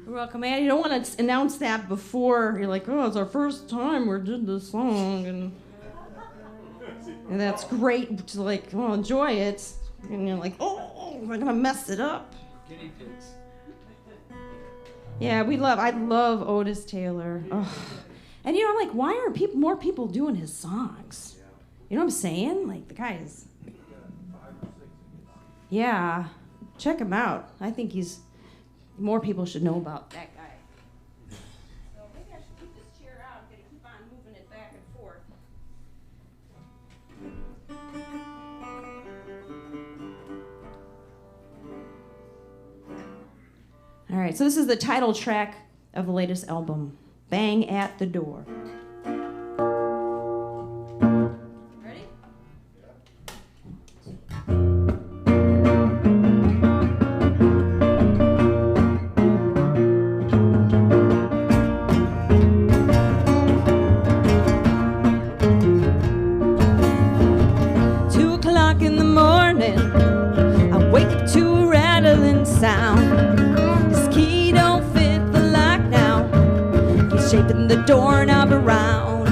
[SPEAKER 2] You're welcome, man. You don't want to announce that before. You're like, oh, it's our first time we did this song, and that's great to like, well, enjoy it. And you're like, oh, we're gonna mess it up.
[SPEAKER 3] Guinea pigs.
[SPEAKER 2] Yeah, I love Otis Taylor. Oh. And you know, I'm like, why aren't more people doing his songs? You know what I'm saying? Like, the guy is... Yeah, check him out. I think more people should know about that guy. So maybe I should keep this chair out. I'm going to keep on moving it back and forth. All right, so this is the title track of the latest album, Bang at the Door. Ready? 2 o'clock in the morning, I wake up to a rattling sound. His key don't fit the lock now. He's shaping the doorknob around.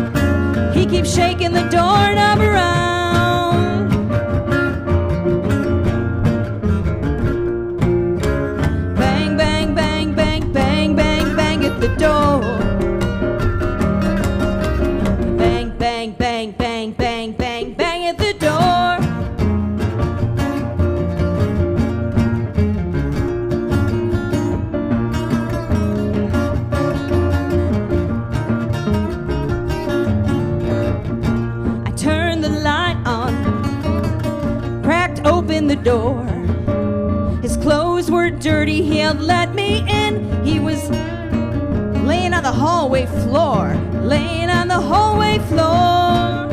[SPEAKER 2] He keeps shaking the doorknob around. Bang, bang, bang, bang, bang, bang, bang at the door. Bang, bang, bang, bang, bang, bang, bang at the door. I turned the light on, cracked open the door. His clothes were dirty, he had let me in. He was laying on the hallway floor, laying on the hallway floor.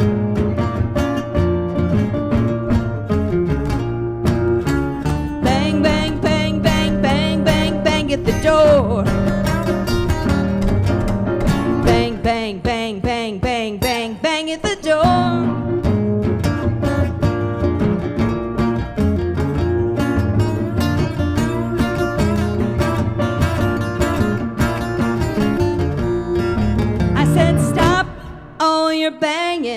[SPEAKER 2] Bang, bang, bang, bang, bang, bang, bang at the door. Bang, bang, bang, bang, bang, bang, bang at the door. I said, stop all your banging.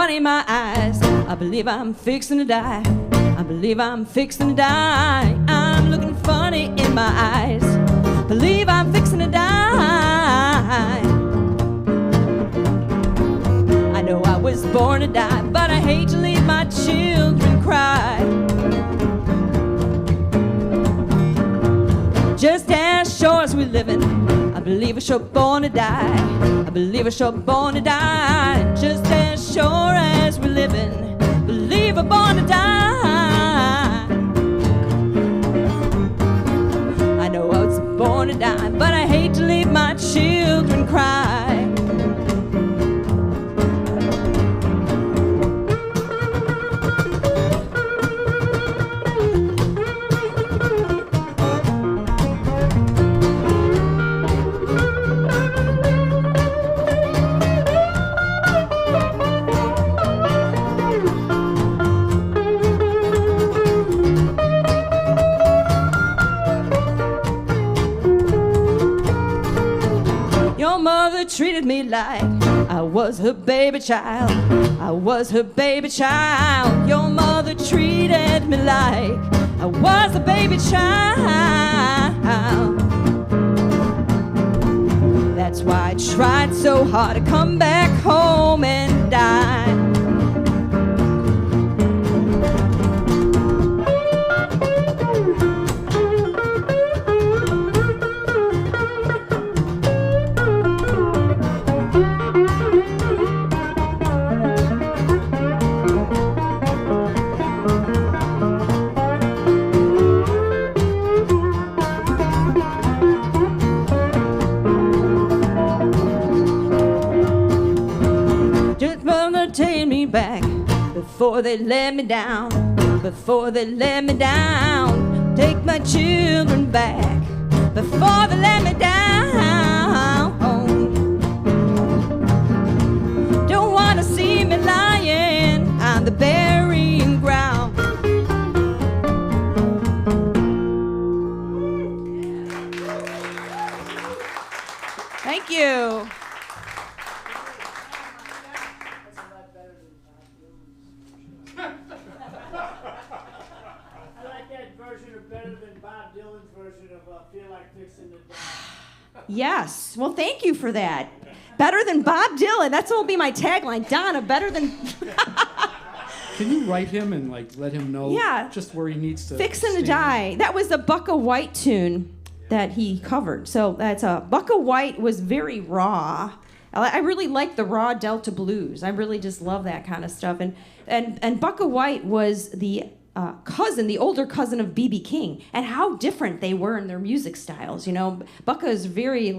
[SPEAKER 2] funny in my eyes. I believe I'm fixing to die. I believe I'm fixing to die. I'm looking funny in my eyes. Believe I'm fixing to die. I know I was born to die, but I hate to leave my children cry. Just as sure as we're living, I believe we're sure born to die. I believe we're sure born to die. Just as sure as we're living, believe we're born to die. I know I was born to die, but I hate to leave my children cry. Treated me like I was her baby child. I was her baby child. Your mother treated me like I was a baby child. That's why I tried so hard to come back home and die. Back before they let me down, before they let me down. Take my children back before they let me down. Don't want to see me lying on the burying ground. Thank you. Yes. Well, thank you for that. Better than Bob Dylan. That's what will be my tagline. Donna, better than...
[SPEAKER 3] Can you write him and let him know just where he needs to
[SPEAKER 2] Fixin' to
[SPEAKER 3] stand?
[SPEAKER 2] Die. That was a Bucka White tune that he covered. So that's Bucka White was very raw. I really like the raw Delta blues. I really just love that kind of stuff. And Bucka White was the the older cousin of B.B. King, and how different they were in their music styles. You know, Bucka is very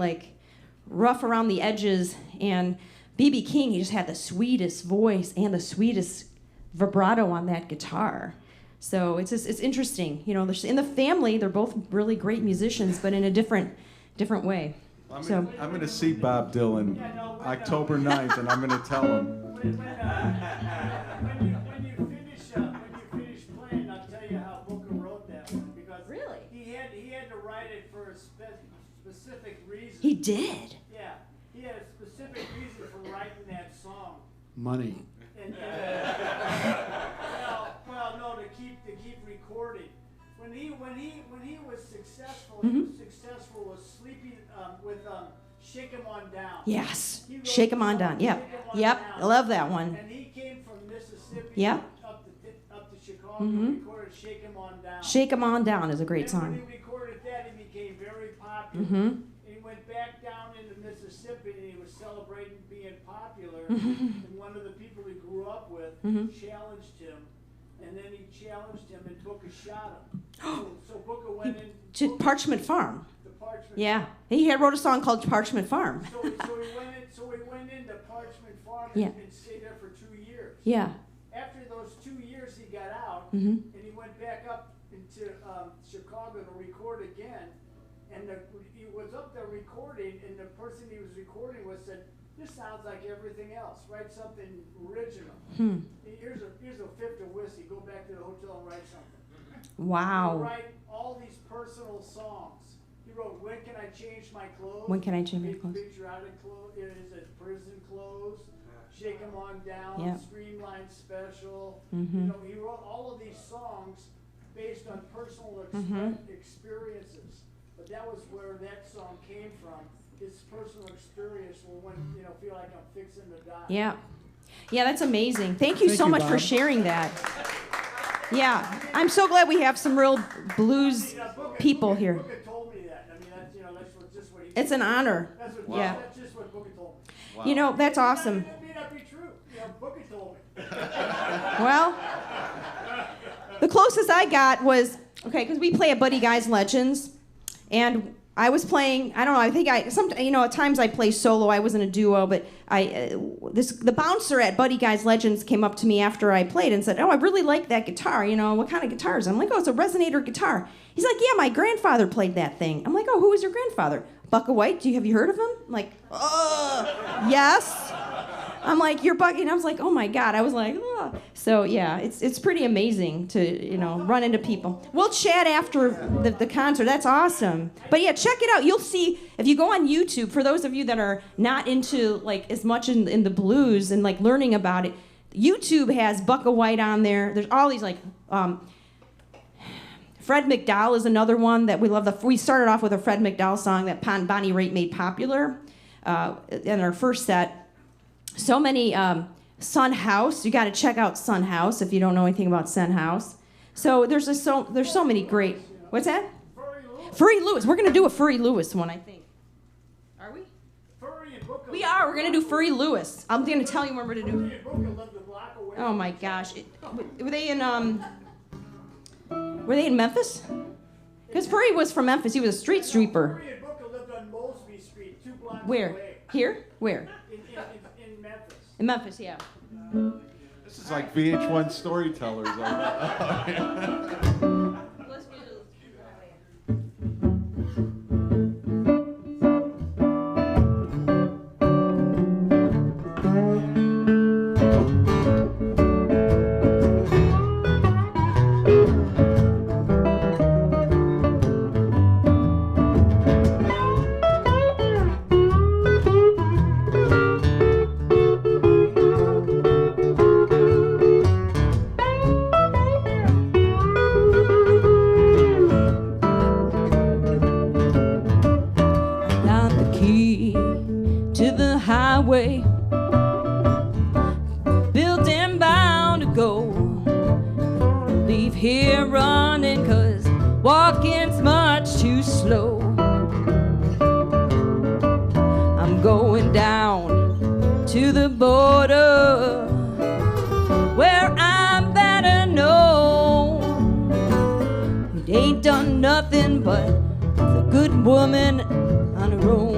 [SPEAKER 2] rough around the edges, and B.B. King, he just had the sweetest voice and the sweetest vibrato on that guitar. So it's interesting. You know, in the family, they're both really great musicians, but in a different way.
[SPEAKER 4] I'm going to see Bob Dylan October 9th, and I'm going to tell him.
[SPEAKER 7] When you finish playing, I'll tell you how Booker wrote that one, because
[SPEAKER 2] Really?
[SPEAKER 7] he had to write it for a specific reason.
[SPEAKER 2] He did.
[SPEAKER 7] Yeah, he had a specific reason for writing that song.
[SPEAKER 3] Money.
[SPEAKER 7] And no, to keep recording. When he was successful, he was successful with sleeping with Shake 'Em On Down.
[SPEAKER 2] Yes. Shake 'Em On Down. Yep. Yep. I love that one.
[SPEAKER 7] And he came from Mississippi
[SPEAKER 2] Yep.
[SPEAKER 7] up to Chicago and recorded Shake 'Em On Down.
[SPEAKER 2] Shake 'Em On Down is a great
[SPEAKER 7] And
[SPEAKER 2] song.
[SPEAKER 7] when he recorded that, he became very popular. And he went back down into Mississippi and he was celebrating being popular. And one of the people he grew up with challenged him. And then he challenged him and took a shot at him. So Booker went in
[SPEAKER 2] To Parchment Farm.
[SPEAKER 7] to Parchment.
[SPEAKER 2] Yeah. He wrote a song called Parchment Farm.
[SPEAKER 7] So he went into Parchment Farm
[SPEAKER 2] Yeah.
[SPEAKER 7] and stayed there for 2 years.
[SPEAKER 2] Yeah.
[SPEAKER 7] After those 2 years, he got out and he went back up into Chicago to record again. And he was up there recording, and the person he was recording with said, "This sounds like everything else. Write something original. Here's a fifth of whiskey. Go back to the hotel and write something." He
[SPEAKER 2] Wow.
[SPEAKER 7] write all these personal songs. He wrote "When Can I Change My Clothes?"
[SPEAKER 2] When Can I Change My Clothes?
[SPEAKER 7] Patriotic clothes. It is a prison clothes. Shake 'Em On Down,
[SPEAKER 2] Yep.
[SPEAKER 7] Streamline Special.
[SPEAKER 2] Mm-hmm.
[SPEAKER 7] You know, he wrote all of these songs based on personal experiences. But that was where that song came from. His personal experience when, you know, feel like I'm fixing to die.
[SPEAKER 2] Yeah. Yeah, that's amazing. Thank you so much for
[SPEAKER 3] Bob.
[SPEAKER 2] sharing that. Yeah, I'm so glad we have some real blues people here.
[SPEAKER 7] Booker told me that. I mean, that's, you know, that's just what he
[SPEAKER 2] It's an honor.
[SPEAKER 7] That's what,
[SPEAKER 2] Yeah.
[SPEAKER 7] That's just what Booker told me.
[SPEAKER 4] Wow.
[SPEAKER 2] You know, that's awesome.
[SPEAKER 7] It may not be true. You know, Booker told me.
[SPEAKER 2] Well, the closest I got was, okay, because we play at Buddy Guy's Legends, and I was playing, I don't know, I think at times I play solo, I was in a duo, but the bouncer at Buddy Guy's Legends came up to me after I played and said, oh, I really like that guitar, you know, what kind of guitar is it? I'm like, oh, it's a resonator guitar. He's like, yeah, my grandfather played that thing. I'm like, oh, who was your grandfather? Bucka White, have you heard of him? I'm like, yes. I'm like, you're Bucky, and I was like, oh my God. I was like, oh. So yeah, it's pretty amazing to, you know, run into people. We'll chat after the concert. That's awesome. But yeah, check it out. You'll see, if you go on YouTube, for those of you that are not into like as much in the blues and like learning about it, YouTube has Bucka White on there. There's all these like, Fred McDowell is another one that we love. We started off with a Fred McDowell song that Bonnie Raitt made popular in our first set. So many, Sun House. You got to check out Sun House if you don't know anything about Sun House. So there's so many great. What's that? Furry Lewis. We're gonna do a Furry Lewis one, I think. Are we? We are. We're gonna do Furry Lewis. I'm gonna tell you when we're gonna do. Oh my gosh. Were they in Memphis? Because Furry was from Memphis. He was a street sweeper.
[SPEAKER 7] Furry and Booker lived on Mosby Street, 2 blocks
[SPEAKER 2] Where?
[SPEAKER 7] away.
[SPEAKER 2] Here? Where?
[SPEAKER 7] In Memphis.
[SPEAKER 2] In Memphis, yeah.
[SPEAKER 4] This is like VH1 storytellers.
[SPEAKER 2] highway, built and bound to go. Leave here running, 'cause walking's much too slow. I'm going down to the border, where I'm better known. It ain't done nothing but the good woman on her own.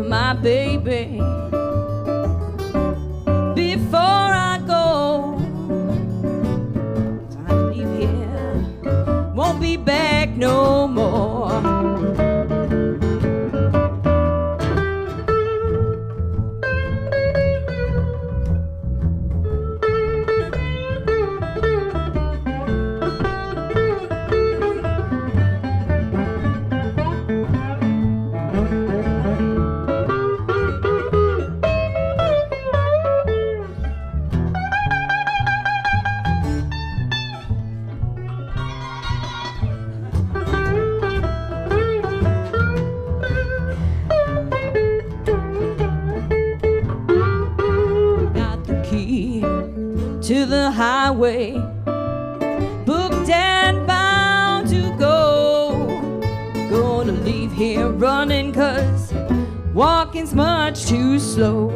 [SPEAKER 2] My baby, before I go, time to leave here, won't be back no more. To the highway, booked and bound to go. here running 'cause walking's much too slow.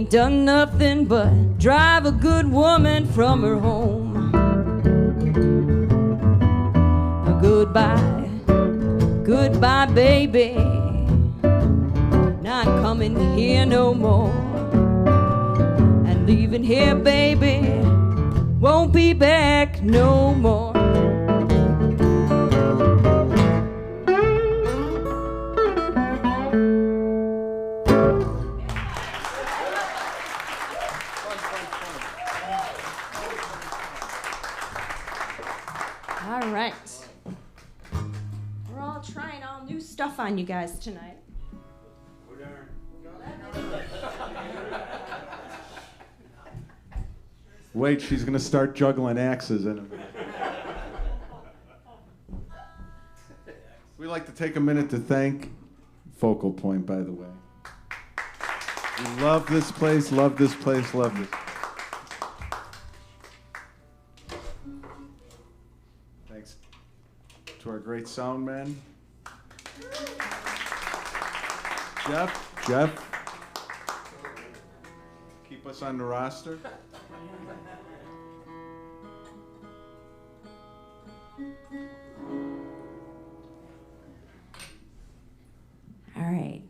[SPEAKER 2] Done nothing but drive a good woman from her home. Goodbye, goodbye, baby. Not coming here no more. And leaving here, baby, won't be back no more. All right. We're all trying all new stuff on you guys tonight.
[SPEAKER 4] Wait, she's going to start juggling axes in a minute. We'd like to take a minute to thank Focal Point, by the way. We love this place, love this place, love this. Thanks to our great sound man. Jeff, keep us on the roster.
[SPEAKER 2] All right.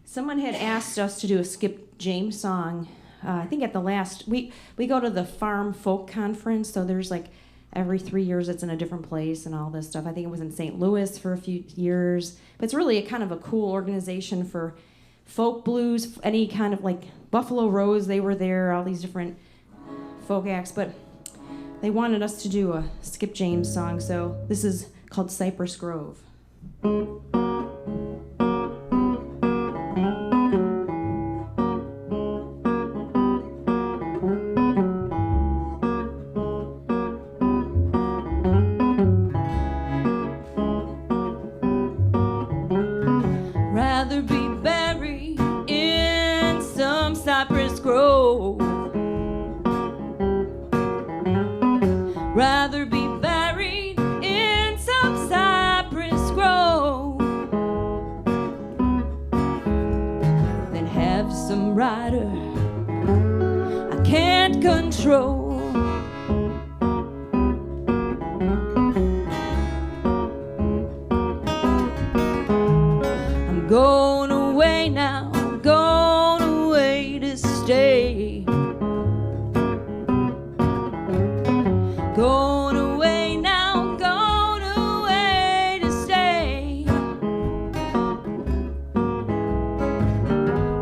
[SPEAKER 2] Someone had asked us to do a Skip James song. I think at the last, we go to the Farm Folk Conference, so there's like every 3 years it's in a different place and all this stuff. I think it was in St. Louis for a few years. But it's really a kind of a cool organization for folk blues, any kind of like Buffalo Rose, they were there, all these different folk acts. But they wanted us to do a Skip James song, so this is called Cypress Grove. Rather be buried in some cypress grove. Rather be buried in some cypress grove than have some rider I can't control. I'm going away now, going away to stay. Going away now, going away to stay.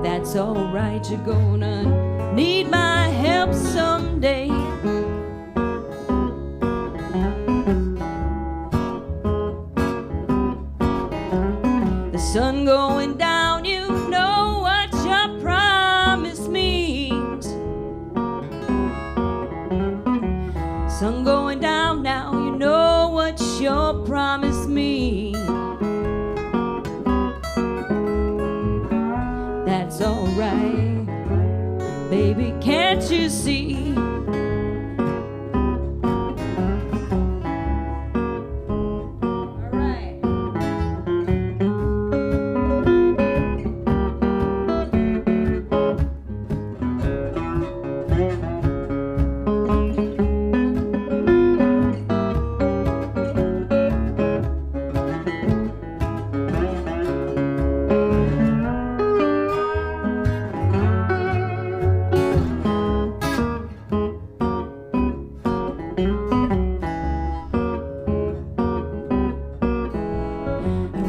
[SPEAKER 2] That's alright, you're gonna need my help someday. The sun going down, you know what your promise means. Sun going down now, you alright. Baby, can't you see?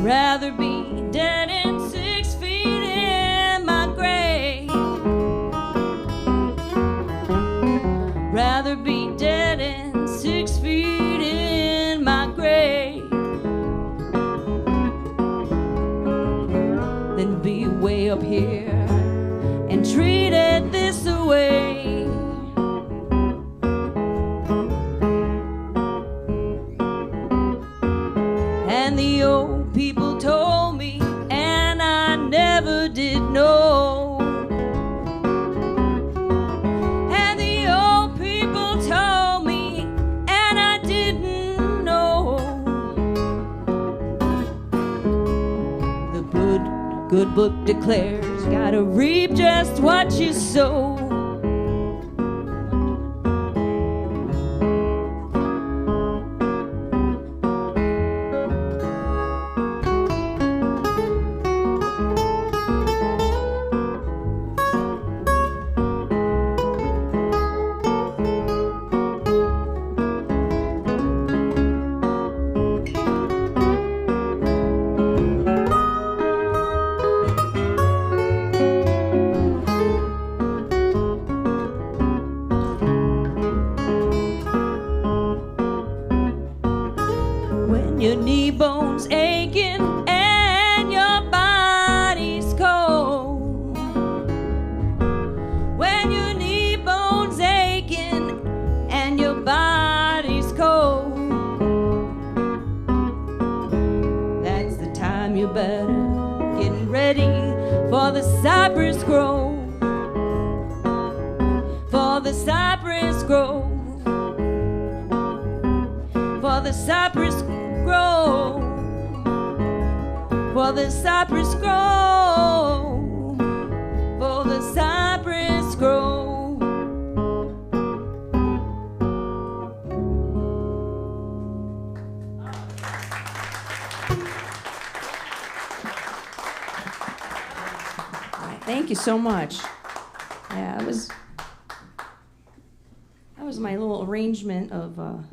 [SPEAKER 2] Rather be dead and 6 feet in my grave. Rather be dead and 6 feet in my grave than be way up here and treated this way. And the old people told me, and I never did know. And the old people told me, and I didn't know. The good book declares, gotta reap just what you sow. Your knee bones aching and your body's cold. When your knee bones aching and your body's cold, that's the time you better get ready for the cypress grove. For the cypress grove. For the cypress grove. For the cypress grove, for the cypress grove. Thank you so much. Yeah, that was my little arrangement of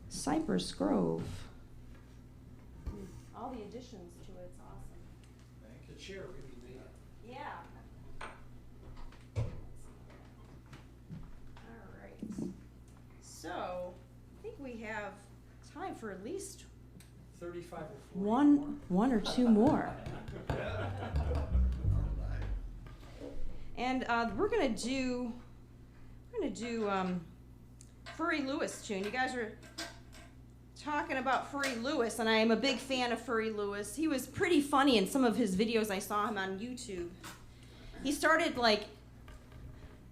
[SPEAKER 2] Cypress Grove. All the additions to it, it's awesome.
[SPEAKER 1] Thank you. Cheer really made it.
[SPEAKER 2] Yeah. All right. So, I think we have time for at least
[SPEAKER 1] 35 or
[SPEAKER 2] one or two more. And we're gonna do Furry Lewis tune. You guys are talking about Furry Lewis, and I am a big fan of Furry Lewis. He was pretty funny in some of his videos. I saw him on YouTube. He started like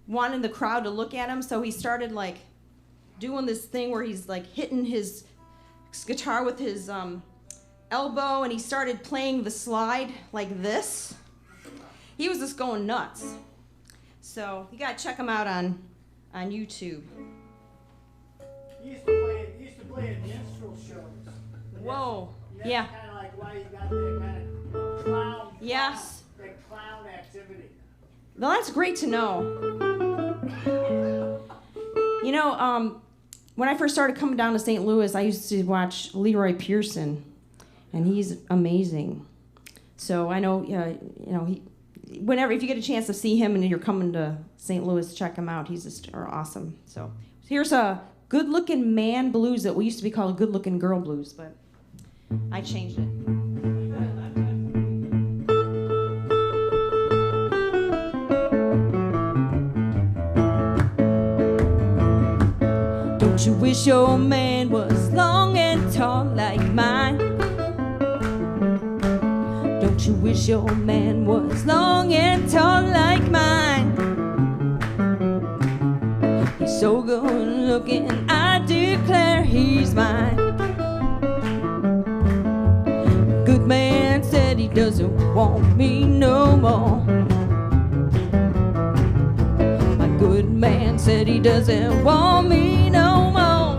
[SPEAKER 2] wanting the crowd to look at him, so he started like doing this thing where he's like hitting his guitar with his elbow, and he started playing the slide like this. He was just going nuts. So you gotta check him out on YouTube.
[SPEAKER 7] He used to play in minstrel shows.
[SPEAKER 2] Whoa.
[SPEAKER 7] That's
[SPEAKER 2] Yeah.
[SPEAKER 7] kind of like why he got that kind of clown.
[SPEAKER 2] Yes.
[SPEAKER 7] That clown activity.
[SPEAKER 2] Well, that's great to know. You know, when I first started coming down to St. Louis, I used to watch Leroy Pearson, and he's amazing. So I know, whenever, if you get a chance to see him and you're coming to St. Louis, check him out. He's just awesome. So here's a good-looking man blues that we used to be called good-looking girl blues, but I changed it. Don't you wish your man was long and tall like mine? Don't you wish your man was was long and tall like mine. He's so good looking, I declare he's mine. Good man said he doesn't want me no more. My good man said he doesn't want me no more.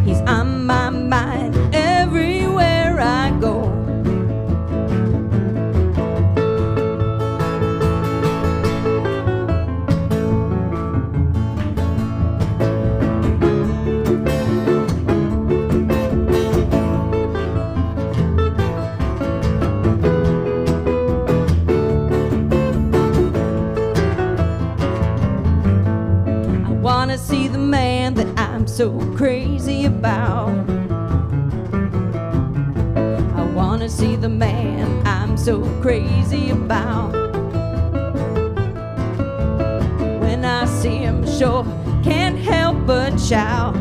[SPEAKER 2] He's on my mind everywhere I go. See the man that I'm so crazy about. I wanna see the man I'm so crazy about. When I see him, sure can't help but shout.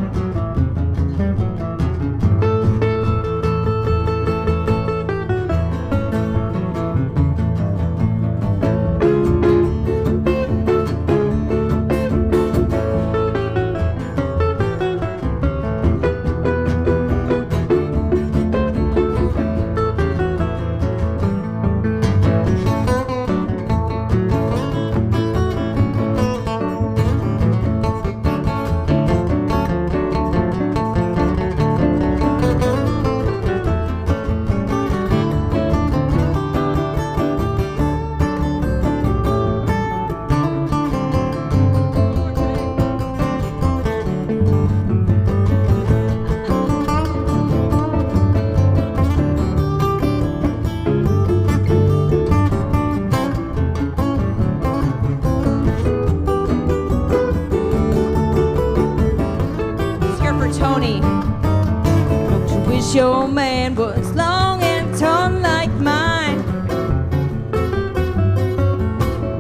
[SPEAKER 2] Your man was long and tall like mine.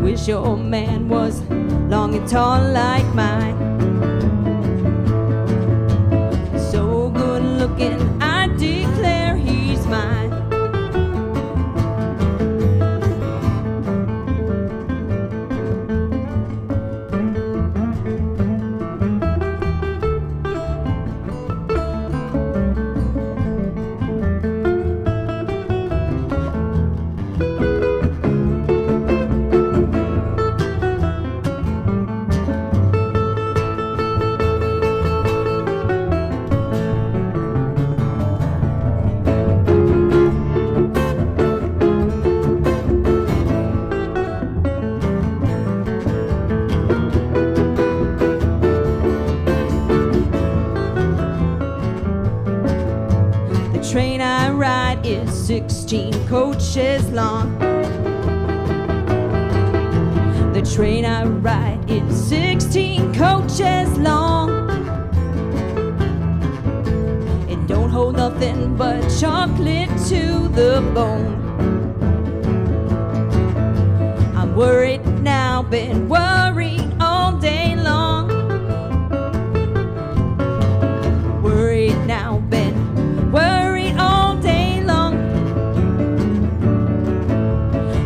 [SPEAKER 2] Wish your man was long and tall like mine. So good looking, I declare he's mine. The train I ride is 16 coaches long. The train I ride is 16 coaches long. It don't hold nothing but chocolate to the bone. I'm worried now, been worried all day long. Worried now, been worried all day long.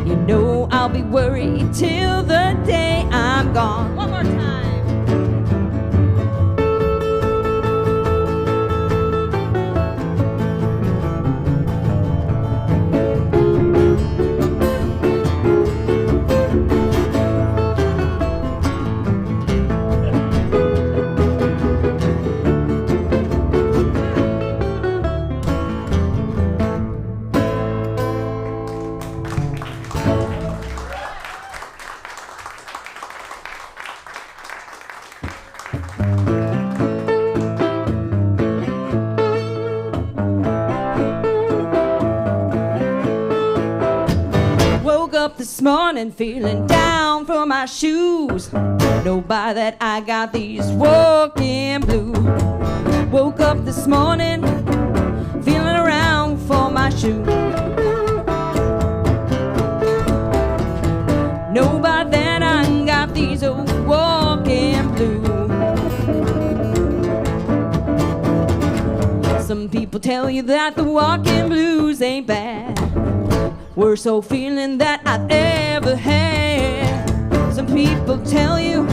[SPEAKER 2] You know I'll be worried till the day I'm gone. One more time. This morning feeling down for my shoes. Know by that I got these walking blues. Woke up this morning feeling around for my shoes. Know by that I got these old walking blues. Some people tell you that the walking blues ain't bad. worst old feeling that I've ever had. Some people tell you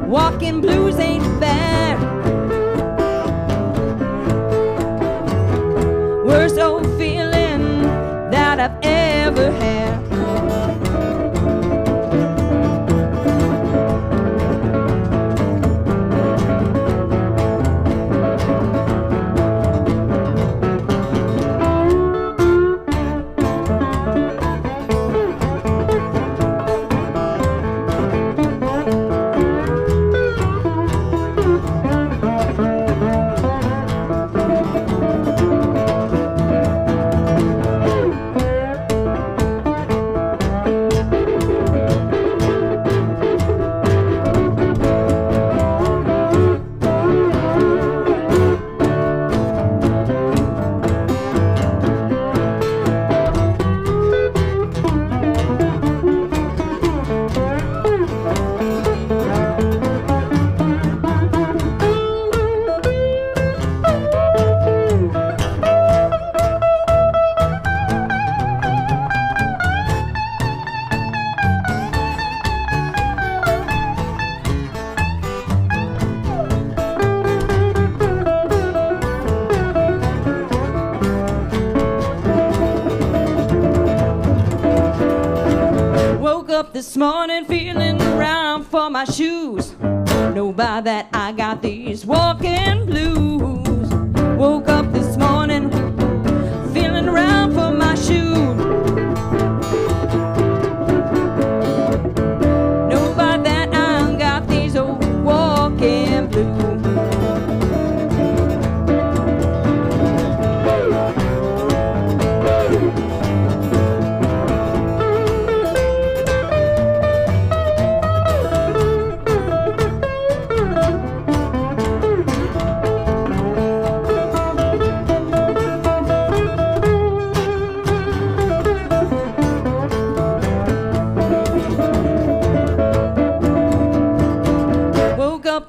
[SPEAKER 2] walking blues ain't bad. Worst old feeling that I've ever had. This morning feeling around for my shoes. Know by that I got these walking blues. Woke up this morning feeling around for my shoes. Know by that I got these old walking blues.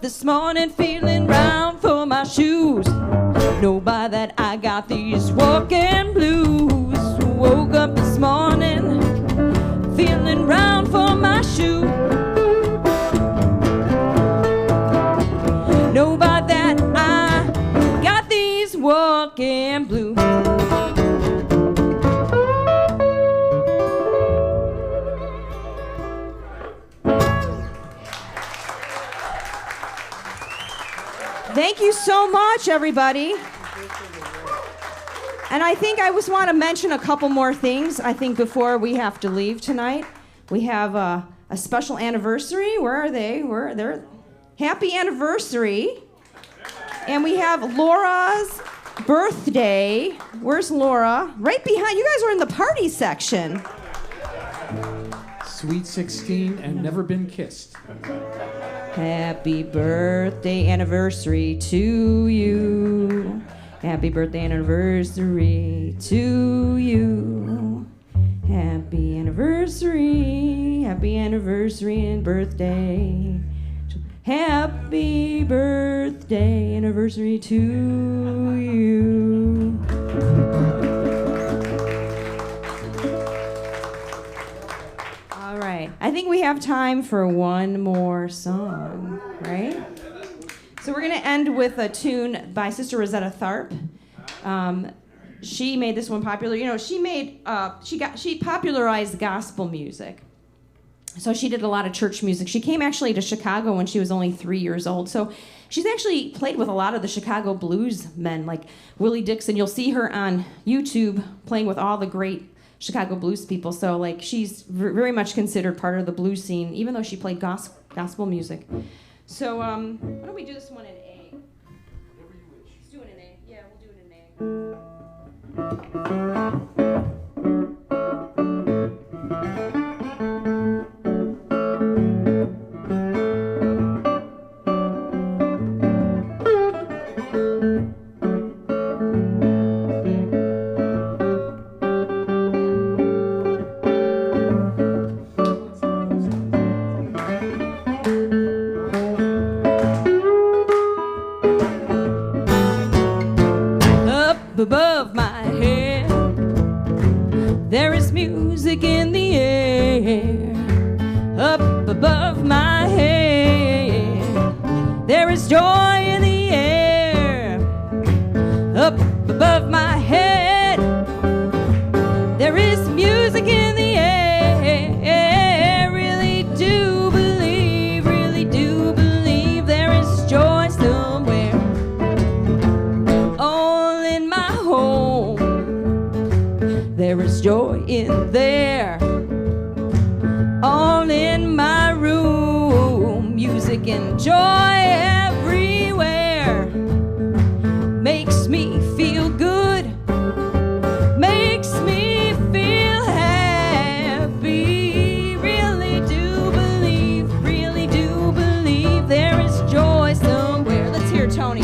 [SPEAKER 2] This morning feeling round for my shoes. Know by that I got these walking blues. Woke up this morning feeling round for my shoes. Know by that I got these walking blues. Thank you so much, everybody. And I think I just want to mention a couple more things, I think, before we have to leave tonight. We have a special anniversary. Where are they? They're happy anniversary. And we have Laura's birthday. Where's Laura? Right behind. You guys are in the party section.
[SPEAKER 3] Sweet 16 and never been kissed.
[SPEAKER 2] Happy birthday anniversary to you. Happy birthday anniversary to you. Happy anniversary and birthday. Happy birthday anniversary to you. All right, I think we have time for one more song, right? So we're gonna end with a tune by Sister Rosetta Tharpe. She made this one popular. You know, she popularized gospel music. So she did a lot of church music. She came actually to Chicago when she was only 3 years old. So she's actually played with a lot of the Chicago blues men, like Willie Dixon. You'll see her on YouTube playing with all the great Chicago blues people. So like she's very much considered part of the blues scene, even though she played gospel music. So why don't we do this one in A? Whatever you wish. Let's do it in A. Yeah, we'll do it in A. Above my head, up above my head. There is joy in the air, up above my head. There is music in the air. Really do believe there is joy somewhere. All in my home, there is joy in there. All in my room, music and joy everywhere. Makes me feel good, makes me feel happy. Really do believe there is joy somewhere. Let's hear Tony.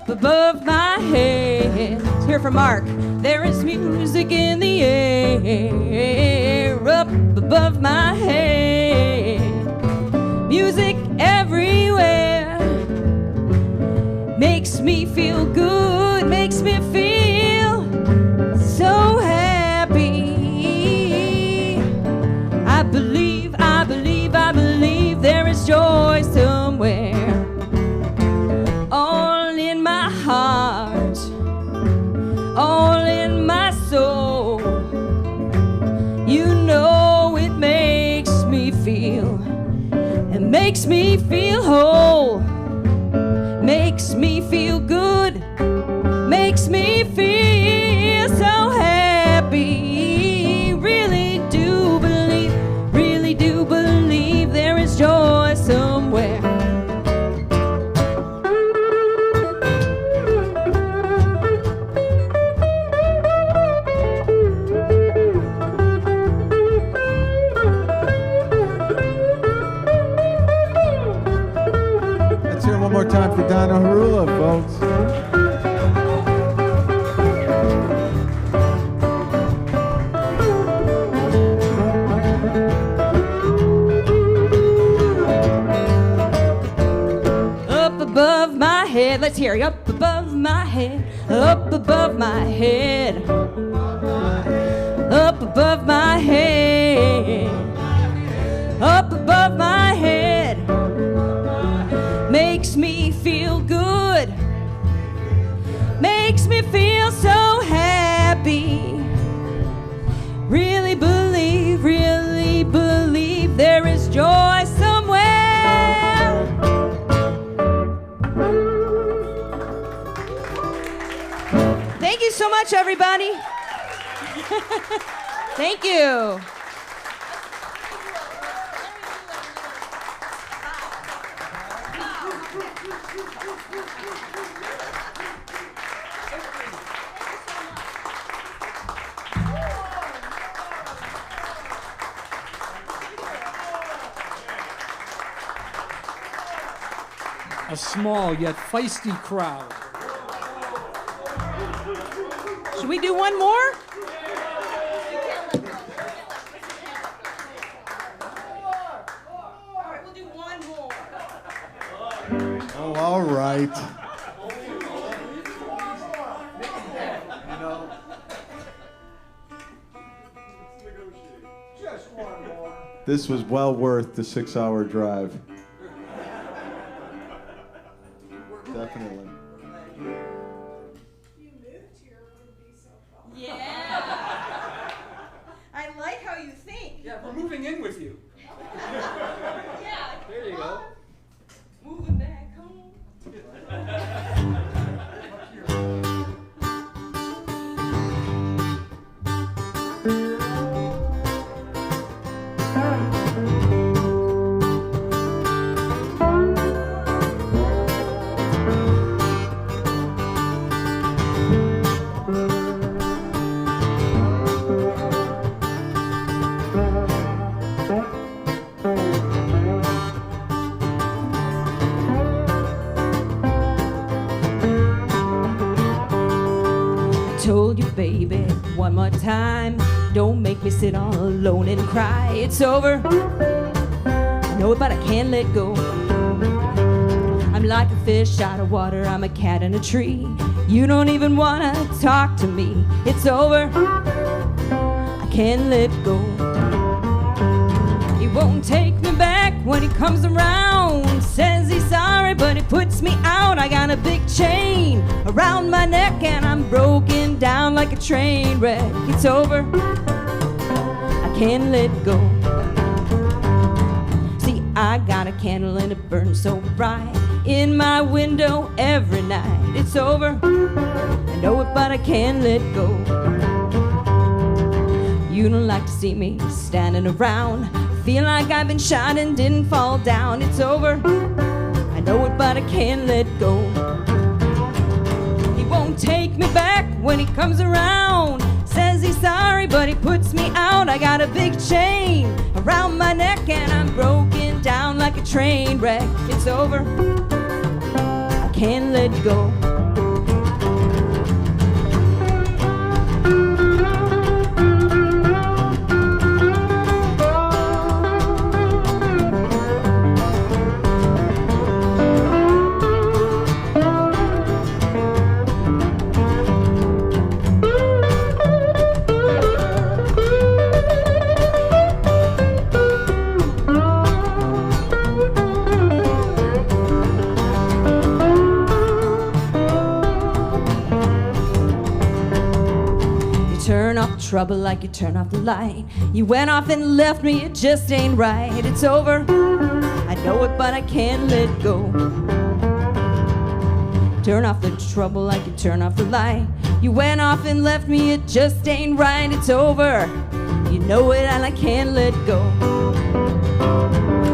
[SPEAKER 2] Above my head, let's hear from Mark. There is music in the air, up above my head. Music everywhere, makes me feel good, makes me feel so happy. I believe there is joy somewhere. All in my heart, all in my soul. You know it makes me feel, it makes me feel whole, makes me feel good, makes me feel so happy. Really do believe there is joy somewhere.
[SPEAKER 4] Let's hear one more time for Donna Herula, folks.
[SPEAKER 2] Up above my head, let's hear. Up above my head, up above my head, up above my head, up above my head. Makes me feel good, makes me feel so happy. Really believe there is joy somewhere. Thank you so much, everybody. Thank you.
[SPEAKER 3] A small yet feisty crowd.
[SPEAKER 2] Should we do one more? All right, we'll do one more.
[SPEAKER 4] Oh, all right. You know,
[SPEAKER 7] Just one more.
[SPEAKER 4] this was well worth the 6-hour drive. Definitely.
[SPEAKER 5] You moved here, it would be so fun.
[SPEAKER 2] Yeah. I like how you think.
[SPEAKER 3] Yeah, we're moving in with you.
[SPEAKER 2] Yeah. one more time. Don't make me sit all alone and cry. It's over. I know it, but I can't let go. I'm like a fish out of water, I'm a cat in a tree. You don't even wanna talk to me. It's over. I can't let go. He won't take me back when he comes around. Says he's sorry, but he puts me out. I got a big chain around my neck and I'm broken down like a train wreck. It's over. I can't let go. See, I got a candle and it burns so bright in my window every night. It's over. I know it, but I can't let go. You don't like to see me standing around. Feel like I've been shot and didn't fall down. It's over. I know it, but I can't let go. He won't take me back when he comes around. Says he's sorry, but he puts me out. I got a big chain around my neck and I'm broken down like a train wreck. It's over. I can't let go. Trouble like you turn off the light. You went off and left me, it just ain't right. It's over. I know it, but I can't let go. Turn off the trouble like you turn off the light. You went off and left me, it just ain't right. It's over. You know it, and I can't let go.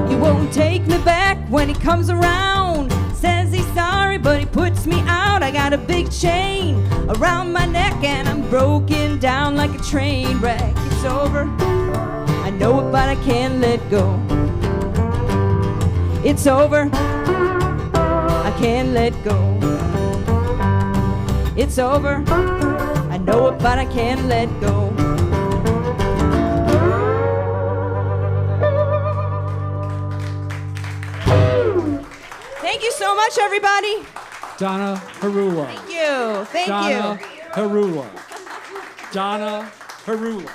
[SPEAKER 2] He won't take me back when he comes around. Says he's sorry, but he puts me out. I got a big chain around my neck and I'm broken down like a train wreck. It's over. I know it, but I can't let go. It's over. I can't let go. It's over. I know it, but I can't let go. Thank you so much, everybody.
[SPEAKER 3] Donna Herula.
[SPEAKER 2] Thank you. Thank
[SPEAKER 3] Donna
[SPEAKER 2] you.
[SPEAKER 3] Herula. Donna Herula.